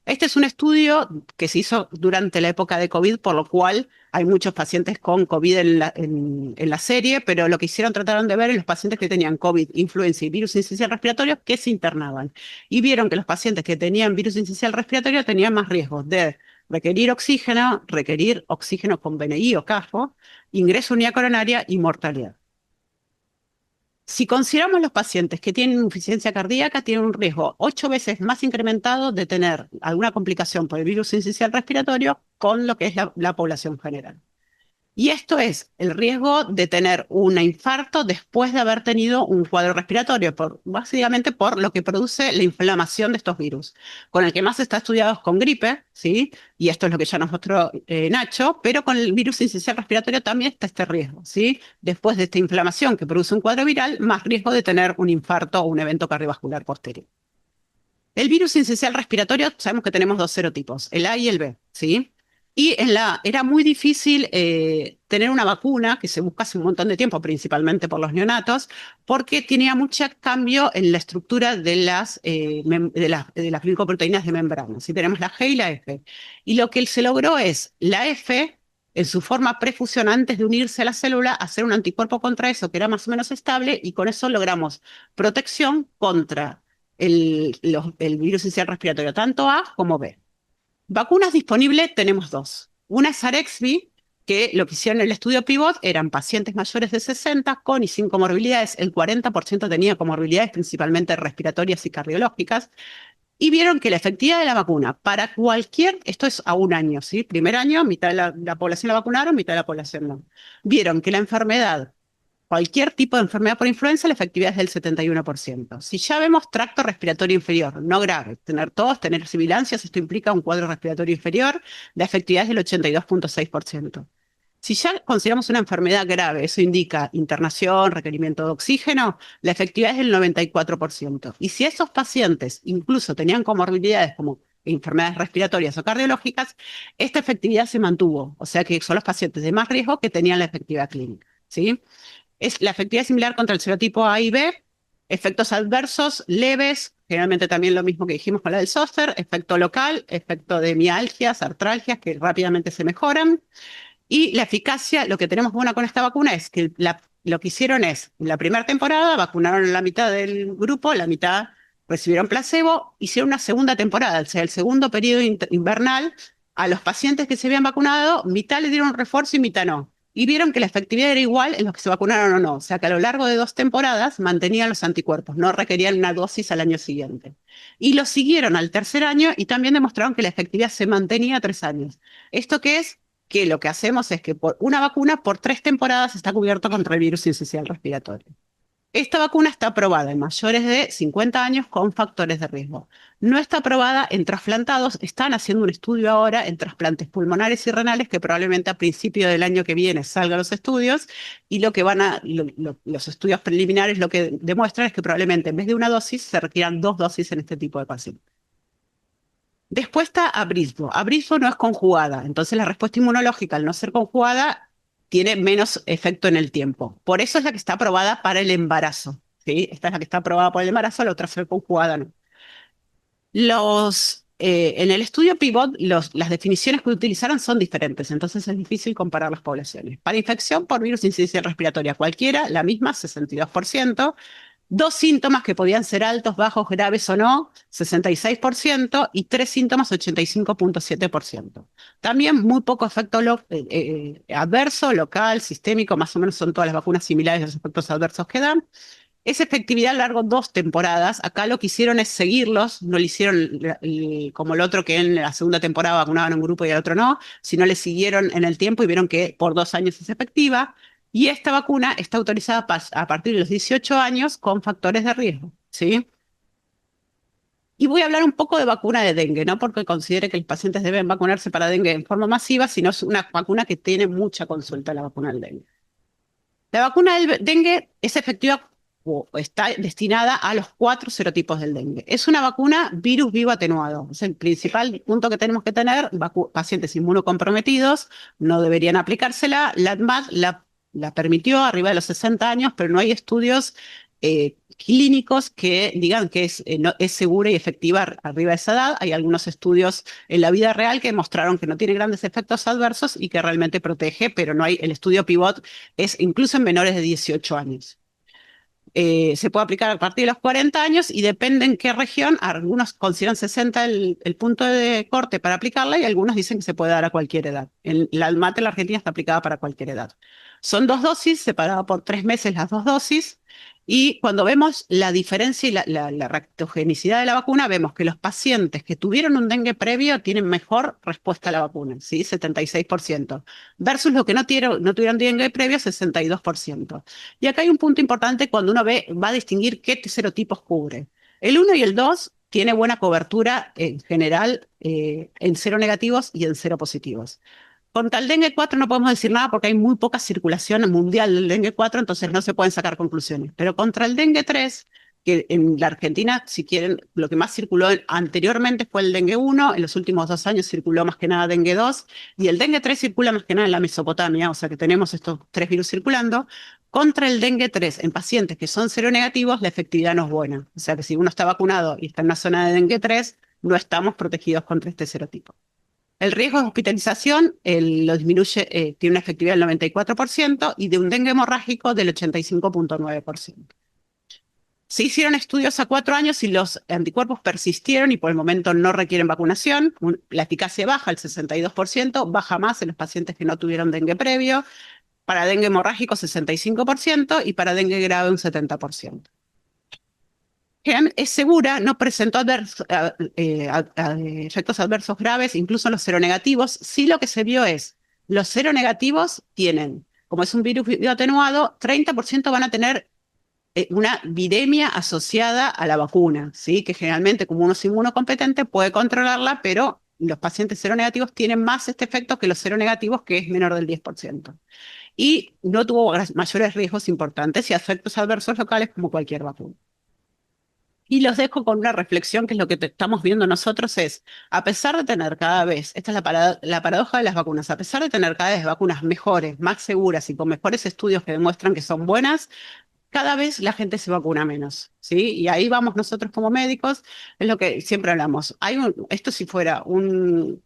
B: Este es un estudio que se hizo durante la época de COVID, por lo cual hay muchos pacientes con COVID en la serie, pero lo que hicieron, trataron de ver en los pacientes que tenían COVID, influenza y virus sincicial respiratorio que se internaban. Y vieron que los pacientes que tenían virus sincicial respiratorio tenían más riesgos de requerir oxígeno con BNI o CAFO, ingreso a unidad coronaria y mortalidad. Si consideramos los pacientes que tienen insuficiencia cardíaca, tienen un riesgo 8 veces más incrementado de tener alguna complicación por el virus sincicial respiratorio con lo que es la población general. Y esto es el riesgo de tener un infarto después de haber tenido un cuadro respiratorio, básicamente por lo que produce la inflamación de estos virus. Con el que más está estudiado es con gripe, ¿sí? Y esto es lo que ya nos mostró Nacho, pero con el virus sincicial respiratorio también está este riesgo, ¿sí? Después de esta inflamación que produce un cuadro viral, más riesgo de tener un infarto o un evento cardiovascular posterior. El virus sincicial respiratorio, sabemos que tenemos dos serotipos, el A y el B, ¿sí? Y era muy difícil tener una vacuna, que se busca hace un montón de tiempo, principalmente por los neonatos, porque tenía mucho cambio en la estructura de las glicoproteínas de membrana. Si tenemos la G y la F. Y lo que se logró es la F, en su forma prefusión antes de unirse a la célula, hacer un anticuerpo contra eso, que era más o menos estable, y con eso logramos protección contra el virus sincicial respiratorio, tanto A como B. Vacunas disponibles tenemos dos. Una es Arexvy, que lo que hicieron en el estudio Pivot eran pacientes mayores de 60 con y sin comorbilidades. El 40% tenía comorbilidades, principalmente respiratorias y cardiológicas. Y vieron que la efectividad de la vacuna para esto es a un año, ¿sí? Primer año, mitad de la población la vacunaron, mitad de la población no. Vieron que la enfermedad, cualquier tipo de enfermedad por influenza, la efectividad es del 71%. Si ya vemos tracto respiratorio inferior, no grave, tener tos, tener sibilancias, esto implica un cuadro respiratorio inferior, la efectividad es del 82,6%. Si ya consideramos una enfermedad grave, eso indica internación, requerimiento de oxígeno, la efectividad es del 94%. Y si esos pacientes incluso tenían comorbilidades como enfermedades respiratorias o cardiológicas, esta efectividad se mantuvo. O sea que son los pacientes de más riesgo que tenían la efectividad clínica, ¿sí? La efectividad similar contra el serotipo A y B, efectos adversos leves, generalmente también lo mismo que dijimos con la del zóster, efecto local, efecto de mialgias, artralgias que rápidamente se mejoran. Y la eficacia, lo que tenemos bueno con esta vacuna es que lo que hicieron es, en la primera temporada vacunaron a la mitad del grupo, la mitad recibieron placebo, hicieron una segunda temporada, o sea, el segundo periodo invernal, a los pacientes que se habían vacunado, mitad le dieron refuerzo y mitad no. Y vieron que la efectividad era igual en los que se vacunaron o no. O sea, que a lo largo de 2 temporadas mantenían los anticuerpos, no requerían una dosis al año siguiente. Y lo siguieron al tercer año y también demostraron que la efectividad se mantenía a 3 años. ¿Esto qué es? Que lo que hacemos es que por una vacuna por 3 temporadas está cubierto contra el virus sincicial respiratorio. Esta vacuna está aprobada en mayores de 50 años con factores de riesgo. No está aprobada en trasplantados. Están haciendo un estudio ahora en trasplantes pulmonares y renales que probablemente a principio del año que viene salgan los estudios y los estudios preliminares lo que demuestran es que probablemente en vez de una dosis se requieran 2 dosis en este tipo de pacientes. Después está Abrysvo. Abrysvo no es conjugada, entonces la respuesta inmunológica, al no ser conjugada, tiene menos efecto en el tiempo. Por eso es la que está aprobada para el embarazo, ¿sí? Esta es la que está aprobada para el embarazo, la otra ser conjugada no. En el estudio Pivot, las definiciones que utilizaron son diferentes, entonces es difícil comparar las poblaciones. Para infección por virus incidencia respiratoria cualquiera, la misma, 62%. Dos síntomas que podían ser altos, bajos, graves o no, 66%, y tres síntomas, 85,7%. También muy poco efecto adverso, local, sistémico, más o menos son todas las vacunas similares los efectos adversos que dan. Esa efectividad a lo largo de 2 temporadas. Acá lo que hicieron es seguirlos, no lo hicieron como el otro que en la segunda temporada vacunaban a un grupo y al otro no, sino le siguieron en el tiempo y vieron que por 2 años es efectiva. Y esta vacuna está autorizada a partir de los 18 años con factores de riesgo, ¿sí? Y voy a hablar un poco de vacuna de dengue, no porque considere que los pacientes deben vacunarse para dengue en forma masiva, sino es una vacuna que tiene mucha consulta, la vacuna del dengue. La vacuna del dengue es efectiva o está destinada a los 4 serotipos del dengue. Es una vacuna virus vivo atenuado. Es el principal punto que tenemos que tener. Pacientes inmunocomprometidos no deberían aplicársela. La ANMAT la permitió arriba de los 60 años, pero no hay estudios clínicos que digan que no, es segura y efectiva arriba de esa edad. Hay algunos estudios en la vida real que demostraron que no tiene grandes efectos adversos y que realmente protege, pero no hay, el estudio pivot es incluso en menores de 18 años. Se puede aplicar a partir de los 40 años y depende en qué región. Algunos consideran 60 el punto de corte para aplicarla y algunos dicen que se puede dar a cualquier edad. La Almate en la Argentina está aplicada para cualquier edad. Son 2 dosis, separadas por 3 meses las 2 dosis. Y cuando vemos la diferencia y la reactogenicidad de la vacuna, vemos que los pacientes que tuvieron un dengue previo tienen mejor respuesta a la vacuna, ¿sí? 76%, versus los que no tuvieron dengue previo, 62%. Y acá hay un punto importante cuando uno va a distinguir qué serotipos cubre. El 1 y el 2 tiene buena cobertura en general en seronegativos y en seropositivos. Contra el dengue 4 no podemos decir nada porque hay muy poca circulación mundial del dengue 4, entonces no se pueden sacar conclusiones. Pero contra el dengue 3, que en la Argentina, si quieren, lo que más circuló anteriormente fue el dengue 1, en los últimos 2 años circuló más que nada dengue 2, y el dengue 3 circula más que nada en la Mesopotamia, o sea que tenemos estos 3 virus circulando. Contra el dengue 3, en pacientes que son seronegativos, la efectividad no es buena. O sea que si uno está vacunado y está en una zona de dengue 3, no estamos protegidos contra este serotipo. El riesgo de hospitalización lo disminuye, tiene una efectividad del 94% y de un dengue hemorrágico del 85,9%. Se hicieron estudios a 4 años y los anticuerpos persistieron y por el momento no requieren vacunación. La eficacia baja al 62%, baja más en los pacientes que no tuvieron dengue previo. Para dengue hemorrágico 65% y para dengue grave un 70%. Es segura, no presentó efectos adversos graves, incluso los seronegativos. Sí, lo que se vio es, los seronegativos tienen, como es un virus bioatenuado, 30% van a tener una viremia asociada a la vacuna, ¿sí? Que generalmente, como uno es inmunocompetente, puede controlarla, pero los pacientes seronegativos tienen más este efecto que los seronegativos, que es menor del 10%. Y no tuvo mayores riesgos importantes y efectos adversos locales como cualquier vacuna. Y los dejo con una reflexión que es lo que estamos viendo nosotros es, a pesar de tener cada vez, esta es la paradoja de las vacunas, a pesar de tener cada vez vacunas mejores, más seguras y con mejores estudios que demuestran que son buenas, cada vez la gente se vacuna menos, ¿sí? Y ahí vamos nosotros como médicos, es lo que siempre hablamos. Esto si fuera un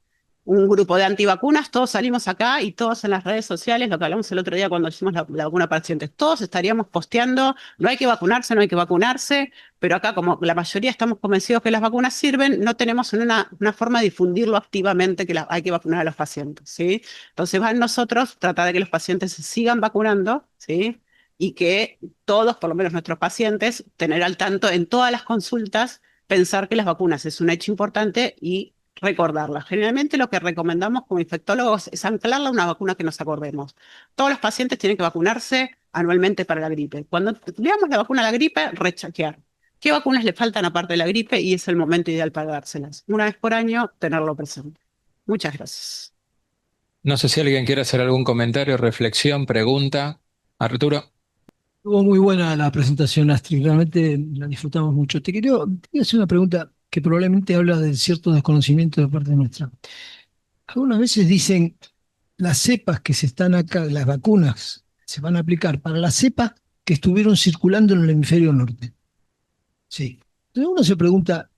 B: grupo de antivacunas, todos salimos acá y todos en las redes sociales, lo que hablamos el otro día cuando hicimos la vacuna para pacientes, todos estaríamos posteando, no hay que vacunarse, no hay que vacunarse, pero acá como la mayoría estamos convencidos que las vacunas sirven, no tenemos una forma de difundirlo activamente que hay que vacunar a los pacientes, ¿sí? Entonces va en nosotros tratar de que los pacientes se sigan vacunando, ¿sí? Y que todos, por lo menos nuestros pacientes, tener al tanto en todas las consultas, pensar que las vacunas es un hecho importante y recordarlas. Generalmente lo que recomendamos como infectólogos es anclarla a una vacuna que nos acordemos. Todos los pacientes tienen que vacunarse anualmente para la gripe. Cuando veamos la vacuna a la gripe, rechequear. ¿Qué vacunas le faltan aparte de la gripe? Y es el momento ideal para dárselas. Una vez por año, tenerlo presente. Muchas gracias.
C: No sé si alguien quiere hacer algún comentario, reflexión, pregunta. Arturo.
D: Estuvo muy buena la presentación, Astrid, realmente la disfrutamos mucho. Te quería hacer una pregunta que probablemente habla de cierto desconocimiento de parte nuestra. Algunas veces dicen las cepas que se están acá, las vacunas se van a aplicar para las cepas que estuvieron circulando en el hemisferio norte. Sí. Entonces uno se pregunta,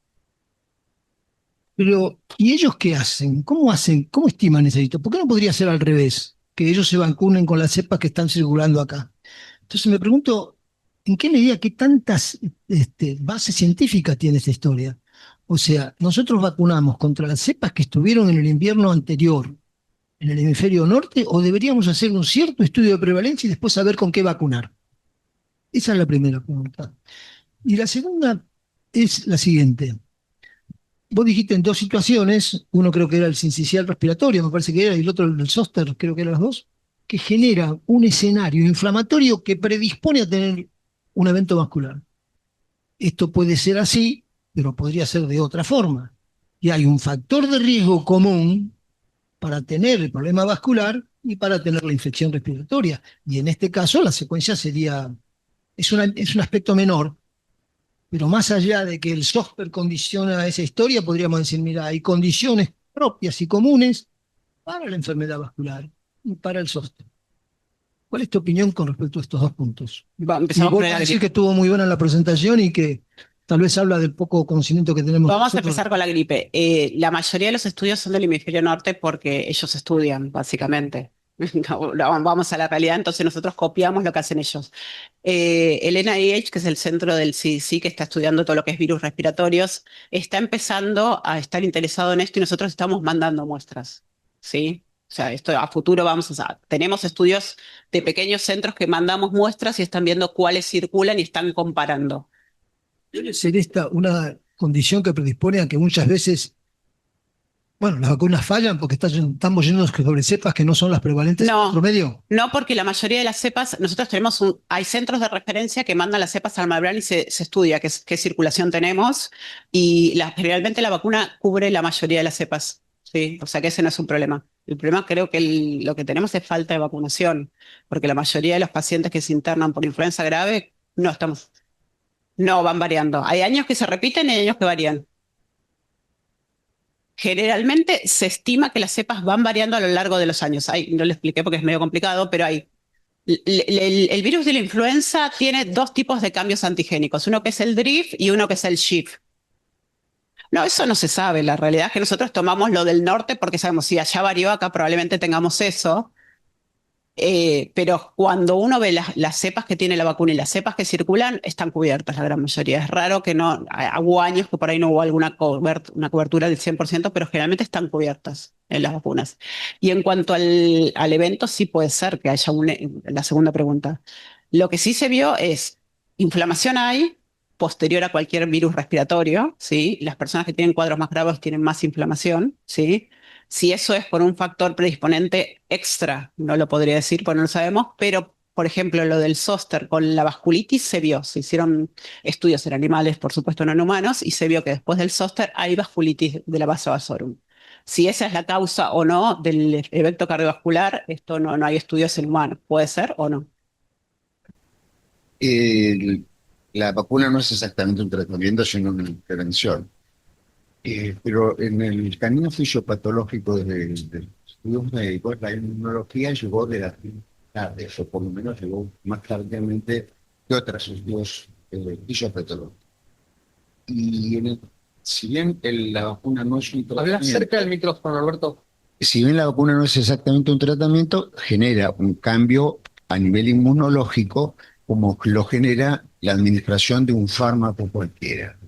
D: pero ¿y ellos qué hacen? ¿Cómo hacen? ¿Cómo estiman ese hito? ¿Por qué no podría ser al revés? Que ellos se vacunen con las cepas que están circulando acá. Entonces me pregunto, ¿en qué medida, qué tantas bases científicas tiene esta historia? O sea, nosotros vacunamos contra las cepas que estuvieron en el invierno anterior en el hemisferio norte o deberíamos hacer un cierto estudio de prevalencia y después saber con qué vacunar. Esa es la primera pregunta. Y la segunda es la siguiente. Vos dijiste en dos situaciones, uno creo que era el sincicial respiratorio, me parece que era, y el otro el zóster, creo que eran los dos, que genera un escenario inflamatorio que predispone a tener un evento vascular. Esto puede ser así, pero podría ser de otra forma. Y hay un factor de riesgo común para tener el problema vascular y para tener la infección respiratoria. Y en este caso la secuencia es un aspecto menor, pero más allá de que el software condiciona esa historia, podríamos decir, mira, hay condiciones propias y comunes para la enfermedad vascular y para el software. ¿Cuál es tu opinión con respecto a estos dos puntos? Y
B: Empezamos por
D: vuelvo a
B: el
D: decir que estuvo muy buena la presentación y que tal vez habla del poco conocimiento que tenemos
B: Vamos a
D: nosotros.
B: empezar con la gripe. La mayoría de los estudios son del hemisferio norte porque ellos estudian, básicamente. Vamos a la realidad, entonces nosotros copiamos lo que hacen ellos. El NIH, que es el centro del CDC que está estudiando todo lo que es virus respiratorios, está empezando a estar interesado en esto y nosotros estamos mandando muestras, ¿sí? O sea, esto a futuro tenemos estudios de pequeños centros que mandamos muestras y están viendo cuáles circulan y están comparando.
D: Debe ser esta una condición que predispone a que muchas veces, bueno, las vacunas fallan porque estamos yendo sobre cepas que no son las prevalentes en nuestro
B: No,
D: medio.
B: no, porque la mayoría de las cepas, nosotros hay centros de referencia que mandan las cepas al Malbrán y se estudia qué circulación tenemos y generalmente la vacuna cubre la mayoría de las cepas, sí, o sea que ese no es un problema. El problema creo que lo que tenemos es falta de vacunación, porque la mayoría de los pacientes que se internan por influenza grave no van variando. Hay años que se repiten y hay años que varían. Generalmente se estima que las cepas van variando a lo largo de los años. No lo expliqué porque es medio complicado, pero hay el virus de la influenza tiene dos tipos de cambios antigénicos, uno que es el drift y uno que es el shift. No, eso no se sabe. La realidad es que nosotros tomamos lo del norte porque sabemos si allá varió, acá probablemente tengamos eso. Pero cuando uno ve las cepas que tiene la vacuna y las cepas que circulan, están cubiertas la gran mayoría. Es raro que no, hubo años que por ahí no hubo una cobertura del 100%, pero generalmente están cubiertas en las vacunas. Y en cuanto al evento, sí puede ser que haya la segunda pregunta. Lo que sí se vio es inflamación hay posterior a cualquier virus respiratorio, ¿sí? Las personas que tienen cuadros más graves tienen más inflamación, ¿sí? Si eso es por un factor predisponente extra, no lo podría decir, porque no lo sabemos, pero por ejemplo, lo del zóster con la vasculitis se vio, se hicieron estudios en animales, por supuesto no en humanos, y se vio que después del zóster hay vasculitis de la vasa vasorum. Si esa es la causa o no del evento cardiovascular, esto no hay estudios en humanos, puede ser o no.
E: El- la vacuna no es exactamente un tratamiento, sino una intervención. Pero en el camino fisiopatológico de los estudios médicos, la inmunología llegó de las tardes, o por lo menos llegó más tardíamente que otros estudios fisiopatológicos. Y si bien la vacuna no es un
C: Habla
E: tratamiento,
C: cerca del micrófono, Alberto.
E: si bien la vacuna no es exactamente un tratamiento, genera un cambio a nivel inmunológico como lo genera la administración de un fármaco cualquiera.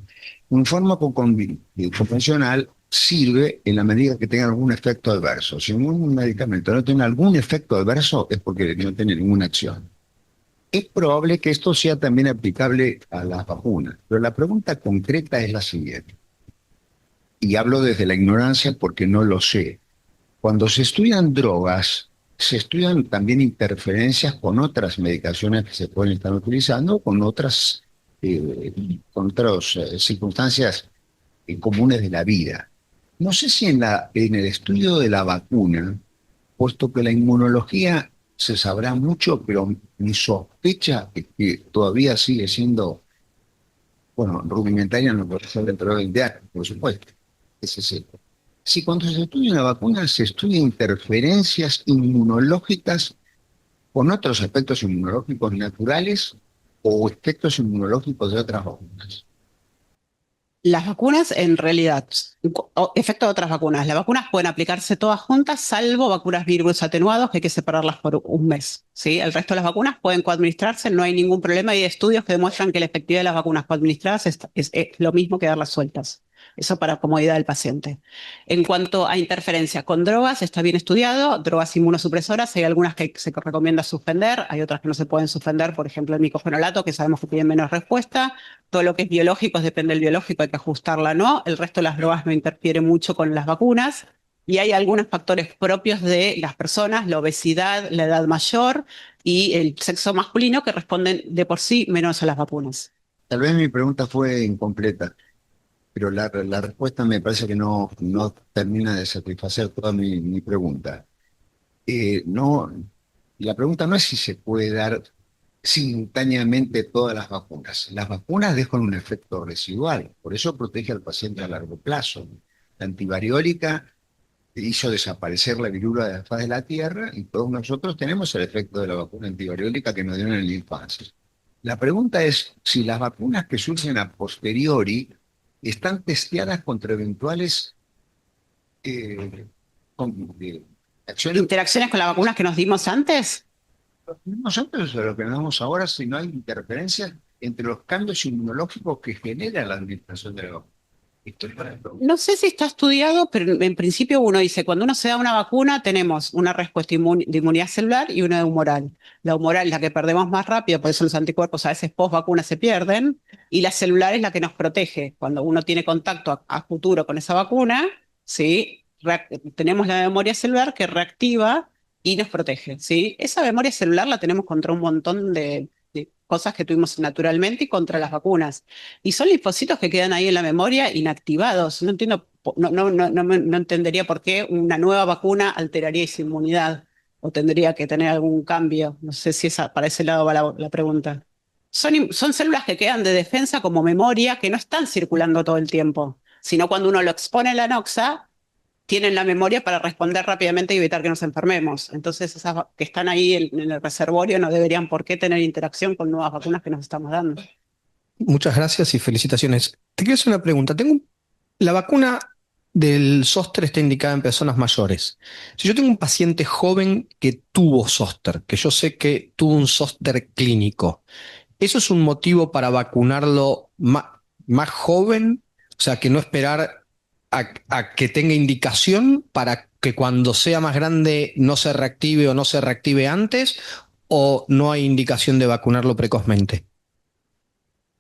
E: Un fármaco convencional sirve en la medida que tenga algún efecto adverso. Si un medicamento no tiene algún efecto adverso es porque no tiene ninguna acción. Es probable que esto sea también aplicable a las vacunas, pero la pregunta concreta es la siguiente. Y hablo desde la ignorancia porque no lo sé. Cuando se estudian drogas, se estudian también interferencias con otras medicaciones que se pueden estar utilizando, con otras circunstancias comunes de la vida. No sé si en el estudio de la vacuna, puesto que la inmunología se sabrá mucho, pero mi sospecha es que todavía sigue siendo, bueno, rudimentaria, no puede ser dentro de 20 años, por supuesto. Ese es el. Si cuando se estudia una vacuna se estudia interferencias inmunológicas con otros aspectos inmunológicos naturales o efectos inmunológicos de otras vacunas.
B: Las vacunas, en realidad, efecto de otras vacunas. Las vacunas pueden aplicarse todas juntas, salvo vacunas virus atenuados, que hay que separarlas por un mes. ¿Sí? El resto de las vacunas pueden coadministrarse, no hay ningún problema. Hay estudios que demuestran que la efectividad de las vacunas coadministradas es lo mismo que darlas sueltas. Eso para comodidad del paciente. En cuanto a interferencia con drogas, está bien estudiado. Drogas inmunosupresoras, hay algunas que se recomienda suspender, hay otras que no se pueden suspender, por ejemplo, el micofenolato, que sabemos que tiene menos respuesta. Todo lo que es biológico, depende del biológico, hay que ajustarla, ¿no? El resto de las drogas no interfiere mucho con las vacunas. Y hay algunos factores propios de las personas, la obesidad, la edad mayor y el sexo masculino que responden de por sí menos a las vacunas.
E: Tal vez mi pregunta fue incompleta, pero la respuesta me parece que no termina de satisfacer toda mi pregunta. No, la pregunta no es si se puede dar simultáneamente todas las vacunas. Las vacunas dejan un efecto residual, por eso protege al paciente a largo plazo. La antivariólica hizo desaparecer la viruela de la faz de la Tierra y todos nosotros tenemos el efecto de la vacuna antivariólica que nos dieron en la infancia. La pregunta es si las vacunas que surgen a posteriori están testeadas contra eventuales eh, acciones
B: ¿Interacciones con las vacunas que nos dimos antes?
E: no nosotros de lo que nos damos ahora, si no hay interferencias entre los cambios inmunológicos que genera la administración de la vacuna. Esto es para el problema.
B: No sé si está estudiado, pero en principio uno dice, cuando uno se da una vacuna, tenemos una respuesta de inmunidad celular y una humoral. La humoral es la que perdemos más rápido, por eso los anticuerpos a veces post vacuna se pierden, y la celular es la que nos protege. Cuando uno tiene contacto a futuro con esa vacuna, ¿sí? Tenemos la memoria celular que reactiva y nos protege, ¿sí? Esa memoria celular la tenemos contra un montón de cosas que tuvimos naturalmente y contra las vacunas. Y son linfocitos que quedan ahí en la memoria inactivados. No entiendo, no entendería por qué una nueva vacuna alteraría esa inmunidad o tendría que tener algún cambio. No sé si para ese lado va la pregunta. Son células que quedan de defensa como memoria que no están circulando todo el tiempo, sino cuando uno lo expone en la noxa, tienen la memoria para responder rápidamente y evitar que nos enfermemos. Entonces, esas que están ahí en el reservorio no deberían por qué tener interacción con nuevas vacunas que nos estamos dando.
A: Muchas gracias y felicitaciones. Te quiero hacer una pregunta. La vacuna del zóster está indicada en personas mayores. Si yo tengo un paciente joven que tuvo zóster, que yo sé que tuvo un zóster clínico, ¿eso es un motivo para vacunarlo más joven? O sea, que no esperar a que tenga indicación para que cuando sea más grande no se reactive o no se reactive antes, ¿o no hay indicación de vacunarlo precozmente?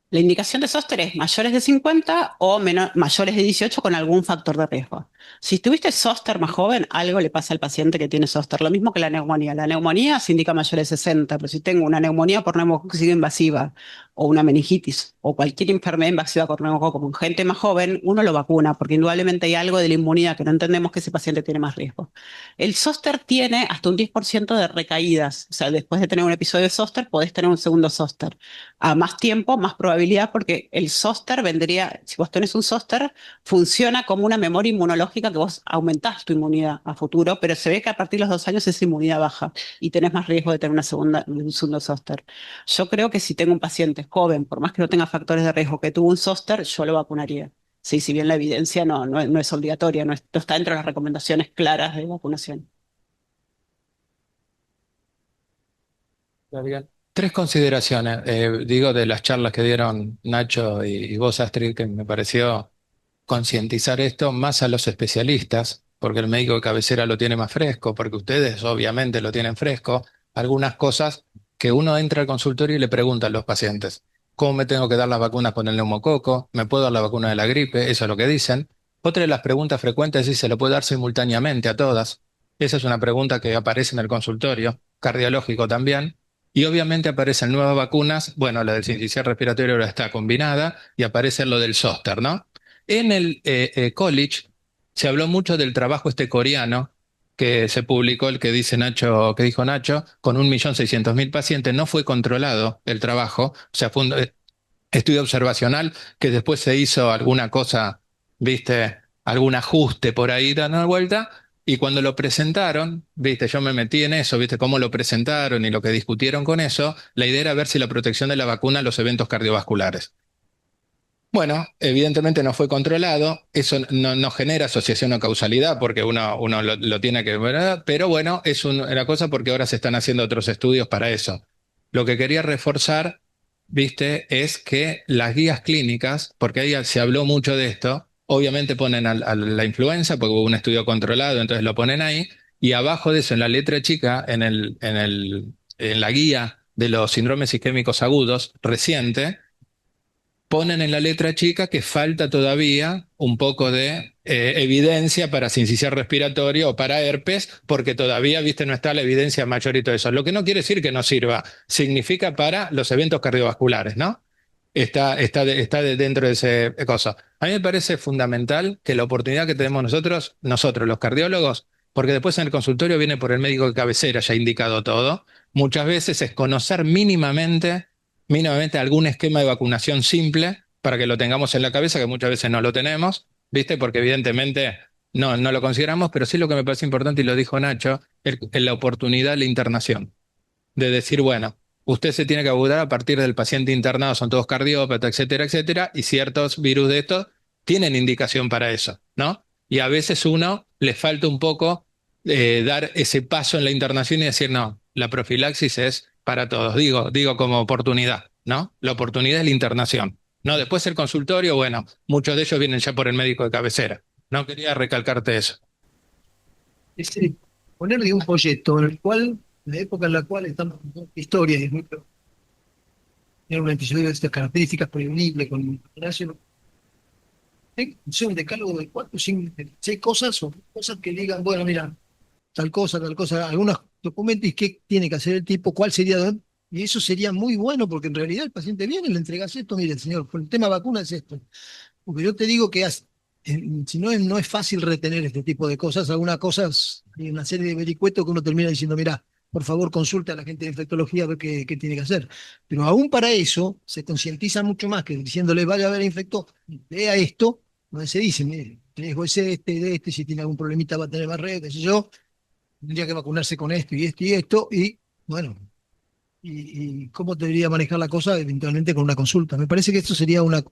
B: La indicación de zóster es mayores de 50 o mayores de 18 con algún factor de riesgo. Si tuviste zóster más joven, algo le pasa al paciente que tiene zóster. Lo mismo que la neumonía. La neumonía se indica mayores de 60, pero si tengo una neumonía por neumococcus invasiva o una meningitis o cualquier enfermedad invasiva por neumococo con gente más joven, uno lo vacuna porque indudablemente hay algo de la inmunidad que no entendemos que ese paciente tiene más riesgo. El zóster tiene hasta un 10% de recaídas. O sea, después de tener un episodio de zóster, podés tener un segundo zóster. A más tiempo, más probabilidad, porque el zóster vendría, si vos tenés un zóster, funciona como una memoria inmunológica que vos aumentás tu inmunidad a futuro, pero se ve que a partir de los 2 años esa inmunidad baja y tenés más riesgo de tener un segundo zóster. Yo creo que si tengo un paciente joven, por más que no tenga factores de riesgo, que tuvo un zóster, yo lo vacunaría. Sí, si bien la evidencia no es obligatoria, no está dentro de las recomendaciones claras de vacunación.
C: Bien. Tres consideraciones, digo, de las charlas que dieron Nacho y vos, Astrid, que me pareció concientizar esto más a los especialistas, porque el médico de cabecera lo tiene más fresco, porque ustedes obviamente lo tienen fresco, algunas cosas que uno entra al consultorio y le pregunta a los pacientes, ¿cómo me tengo que dar las vacunas con el neumococo? ¿Me puedo dar la vacuna de la gripe? Eso es lo que dicen. Otra de las preguntas frecuentes es si se lo puede dar simultáneamente a todas. Esa es una pregunta que aparece en el consultorio, cardiológico también. Y obviamente aparecen nuevas vacunas, bueno, la del sincicial respiratorio ahora está combinada y aparece lo del zóster, ¿no? En el college se habló mucho del trabajo este coreano que se publicó, el que dice Nacho, que dijo Nacho, con 1.600.000 pacientes. No fue controlado el trabajo, o sea, fue un estudio observacional que después se hizo alguna cosa, viste, algún ajuste por ahí dando vuelta. Y cuando lo presentaron, viste, yo me metí en eso, viste, cómo lo presentaron y lo que discutieron con eso, la idea era ver si la protección de la vacuna a los eventos cardiovasculares. Bueno, evidentemente no fue controlado, eso no genera asociación o causalidad porque uno lo tiene que ver, pero bueno, es una cosa porque ahora se están haciendo otros estudios para eso. Lo que quería reforzar, viste, es que las guías clínicas, porque ahí se habló mucho de esto, obviamente ponen a la influenza porque hubo un estudio controlado, entonces lo ponen ahí, y abajo de eso, en la letra chica, en la guía de los síndromes isquémicos agudos reciente, ponen en la letra chica que falta todavía un poco de evidencia para sincicial respiratorio o para herpes, porque todavía, viste, no está la evidencia mayor y todo eso. Lo que no quiere decir que no sirva, significa para los eventos cardiovasculares, ¿no? Dentro de ese cosa. A mí me parece fundamental que la oportunidad que tenemos nosotros, los cardiólogos, porque después en el consultorio viene por el médico de cabecera, ya indicado todo, muchas veces es conocer mínimamente algún esquema de vacunación simple para que lo tengamos en la cabeza, que muchas veces no lo tenemos, ¿viste? Porque evidentemente no, no lo consideramos, pero sí lo que me parece importante, y lo dijo Nacho, es la oportunidad de la internación. De decir, bueno, usted se tiene que abordar a partir del paciente internado, son todos cardiópatas, etcétera, etcétera, y ciertos virus de estos tienen indicación para eso, ¿no? Y a veces uno le falta un poco dar ese paso en la internación y decir, no, la profilaxis es para todos. Digo como oportunidad, ¿no? La oportunidad es la internación. No, después el consultorio, bueno, muchos de ellos vienen ya por el médico de cabecera. No quería recalcarte eso.
D: Es ponerle un folleto en el cual, la época en la cual estamos contando historia, es muy, tiene un episodio de estas características prevenibles con Horacio, no sé, un decálogo de 4 o 6 cosas o cosas que digan, bueno, mira, tal cosa, algunos documentos y qué tiene que hacer el tipo, cuál sería, y eso sería muy bueno porque en realidad el paciente viene y le entregas esto, mire, señor, por el tema vacuna es esto. Porque yo te digo que si no, no es fácil retener este tipo de cosas, algunas cosas, hay una serie de vericuetos que uno termina diciendo, mira, por favor consulte a la gente de infectología a ver qué tiene que hacer. Pero aún para eso se concientiza mucho más que diciéndole, vaya a ver infecto, vea esto, donde se dice, mire, el riesgo es este, de este, si tiene algún problemita va a tener más riesgo, qué sé yo, tendría que vacunarse con esto y esto y esto, y bueno, y cómo debería manejar la cosa eventualmente con una consulta. Me parece que esto sería una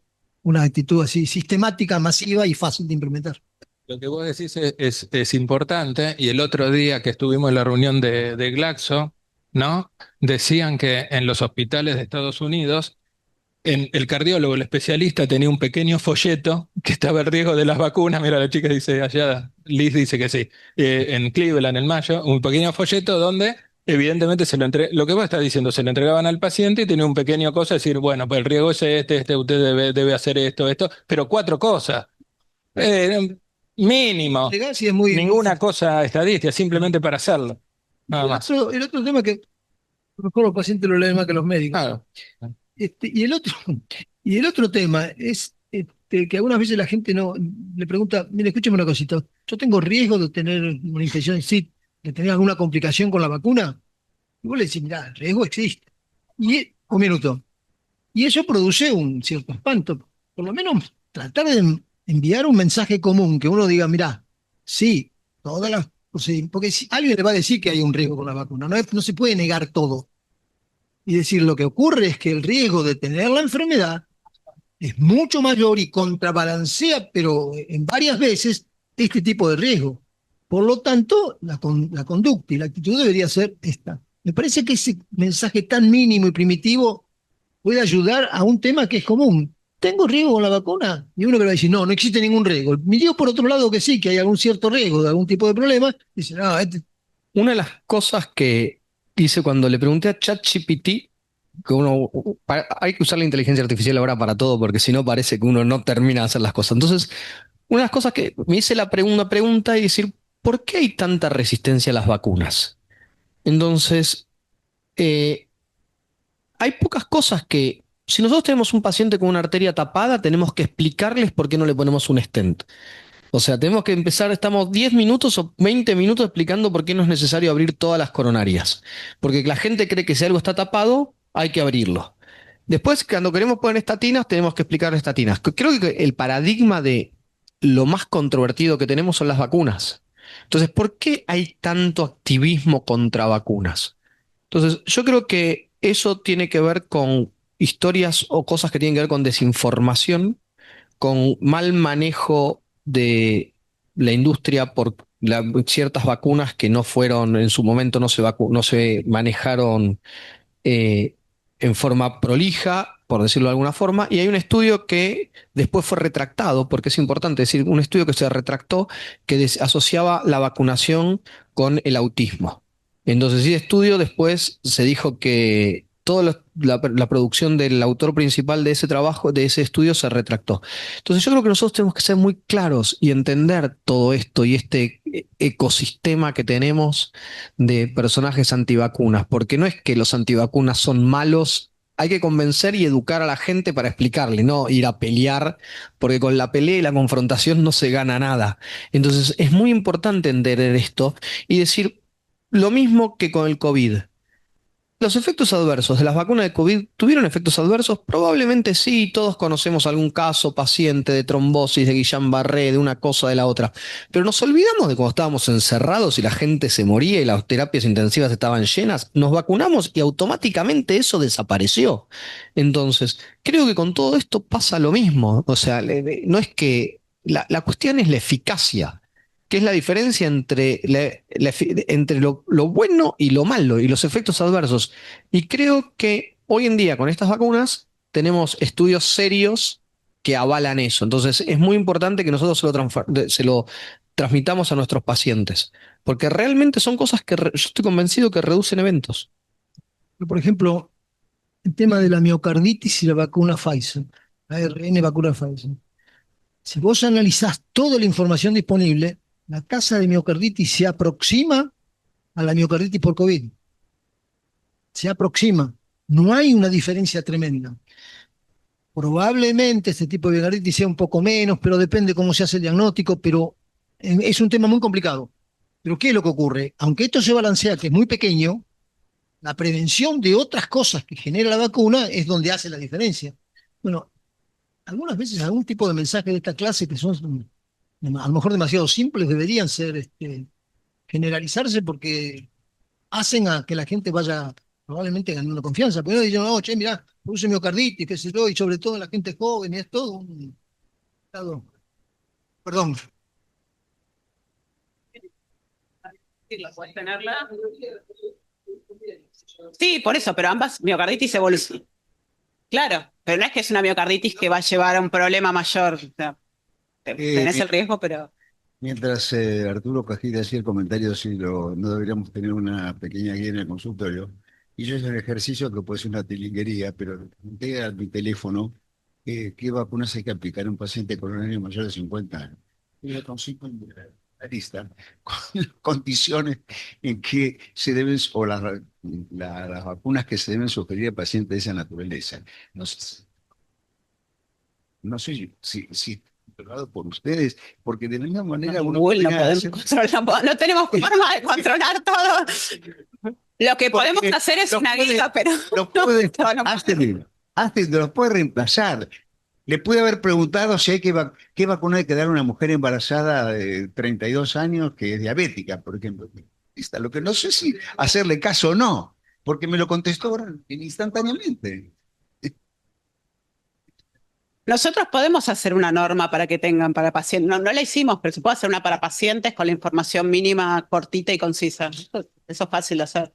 D: actitud así sistemática, masiva y fácil de implementar.
C: Lo que vos decís es importante, y el otro día que estuvimos en la reunión de Glaxo, ¿no? Decían que en los hospitales de Estados Unidos, el cardiólogo, el especialista, tenía un pequeño folleto que estaba el riesgo de las vacunas. Mira, la chica dice allá, Liz dice que sí, en Cleveland, en mayo, un pequeño folleto donde evidentemente lo que vos estás diciendo, se lo entregaban al paciente y tenía un pequeño cosa, decir, bueno, pues el riesgo es usted debe hacer esto, pero 4 cosas. Eh, Mínimo.
D: Legal sí es muy...
C: Ninguna cosa estadística, simplemente para hacerlo. Nada más.
D: El otro tema que a lo mejor los pacientes lo leen más que los médicos.
C: Claro.
D: Y el otro tema es que algunas veces la gente no le pregunta, mire, escúcheme una cosita, yo tengo riesgo de tener una infección, sí, de tener alguna complicación con la vacuna. Y vos le decís, mira, el riesgo existe. Un minuto. Y eso produce un cierto espanto. Por lo menos tratar de enviar un mensaje común, que uno diga, mira, sí, todas las porque si alguien le va a decir que hay un riesgo con la vacuna, no se puede negar todo. Y decir, lo que ocurre es que el riesgo de tener la enfermedad es mucho mayor y contrabalancea, pero en varias veces, este tipo de riesgo. Por lo tanto, la conducta y la actitud debería ser esta. Me parece que ese mensaje tan mínimo y primitivo puede ayudar a un tema que es común. ¿Tengo riesgo con la vacuna? Y uno que va a decir, no, no existe ningún riesgo. Mi Dios, por otro lado, que sí, que hay algún cierto riesgo de algún tipo de problema, dice, no,
A: Una de las cosas que hice cuando le pregunté a ChatGPT, que hay que usar la inteligencia artificial ahora para todo, porque si no parece que uno no termina de hacer las cosas. Entonces, una de las cosas que me hice una pregunta y decir, ¿por qué hay tanta resistencia a las vacunas? Entonces, eh, hay pocas cosas que, si nosotros tenemos un paciente con una arteria tapada, tenemos que explicarles por qué no le ponemos un stent. O sea, tenemos que empezar, estamos 10 minutos o 20 minutos explicando por qué no es necesario abrir todas las coronarias. Porque la gente cree que si algo está tapado, hay que abrirlo. Después, cuando queremos poner estatinas, tenemos que explicar estatinas. Creo que el paradigma de lo más controvertido que tenemos son las vacunas. Entonces, ¿por qué hay tanto activismo contra vacunas? Entonces, yo creo que eso tiene que ver con historias o cosas que tienen que ver con desinformación, con mal manejo de la industria por ciertas vacunas que no fueron, en su momento no se manejaron eh, en forma prolija, por decirlo de alguna forma, y hay un estudio que después fue retractado, porque es importante decir, un estudio que se retractó que asociaba la vacunación con el autismo. Entonces, ese estudio después se dijo que toda la producción del autor principal de ese trabajo, de ese estudio, se retractó. Entonces, yo creo que nosotros tenemos que ser muy claros y entender todo esto y este ecosistema que tenemos de personajes antivacunas, porque no es que los antivacunas son malos, hay que convencer y educar a la gente para explicarle, no ir a pelear, porque con la pelea y la confrontación no se gana nada. Entonces es muy importante entender esto y decir lo mismo que con el COVID. Los efectos adversos de las vacunas de COVID, ¿tuvieron efectos adversos? Probablemente sí, todos conocemos algún caso paciente de trombosis, de Guillain-Barré, de una cosa, de la otra. Pero nos olvidamos de cuando estábamos encerrados y la gente se moría y las terapias intensivas estaban llenas. Nos vacunamos y automáticamente eso desapareció. Entonces, creo que con todo esto pasa lo mismo. O sea, no es que... La cuestión es la eficacia, que es la diferencia entre, entre lo bueno y lo malo y los efectos adversos. Y creo que hoy en día con estas vacunas tenemos estudios serios que avalan eso. Entonces es muy importante que nosotros se lo transmitamos a nuestros pacientes, porque realmente son cosas que yo estoy convencido que reducen eventos.
D: Por ejemplo, el tema de la miocarditis y la vacuna Pfizer, la ARN vacuna Pfizer. Si vos analizás toda la información disponible, la tasa de miocarditis se aproxima a la miocarditis por COVID. Se aproxima. No hay una diferencia tremenda. Probablemente este tipo de miocarditis sea un poco menos, pero depende cómo se hace el diagnóstico, pero es un tema muy complicado. Pero ¿qué es lo que ocurre? Aunque esto se balancea, que es muy pequeño, la prevención de otras cosas que genera la vacuna es donde hace la diferencia. Bueno, algunas veces algún tipo de mensaje de esta clase que son a lo mejor demasiado simples deberían ser generalizarse porque hacen a que la gente vaya probablemente ganando confianza. Pero no dicen, no, che, mirá, produce miocarditis, qué sé yo, y sobre todo en la gente joven, y es todo un estado. Perdón.
B: ¿Puedes tenerla? Sí, por eso, pero ambas miocarditis evolucionan. Claro, pero no es que es una miocarditis que va a llevar a un problema mayor. O sea, tenés el riesgo, pero...
E: Mientras Arturo Cajita hacía el comentario si no deberíamos tener una pequeña guía en el consultorio, y yo hice un ejercicio que puede ser una tilinguería, pero pregunté a mi teléfono qué vacunas hay que aplicar a un paciente coronario mayor de 50 años. Y me consigo la lista con las condiciones en que se deben, o las vacunas que se deben sugerir a pacientes de esa naturaleza. No sé, no sé si controlado por ustedes, porque de la misma manera uno
B: Google no
E: puede
B: podemos
E: hacer...
B: controlar, no tenemos forma de controlar todo. Lo que podemos
E: Porque
B: hacer es
E: lo
B: una
E: puede-
B: guía, pero
E: lo puede,
B: no, no
E: lo puede reemplazar. Le puede haber preguntado si hay qué vacuna hay que dar a una mujer embarazada de 32 años que es diabética, por ejemplo. Lo que no sé si hacerle caso o no, porque me lo contestó ahora instantáneamente.
B: Nosotros podemos hacer una norma para que tengan para pacientes. No, no la hicimos, pero se puede hacer una para pacientes con la información mínima cortita y concisa. Eso es fácil de hacer.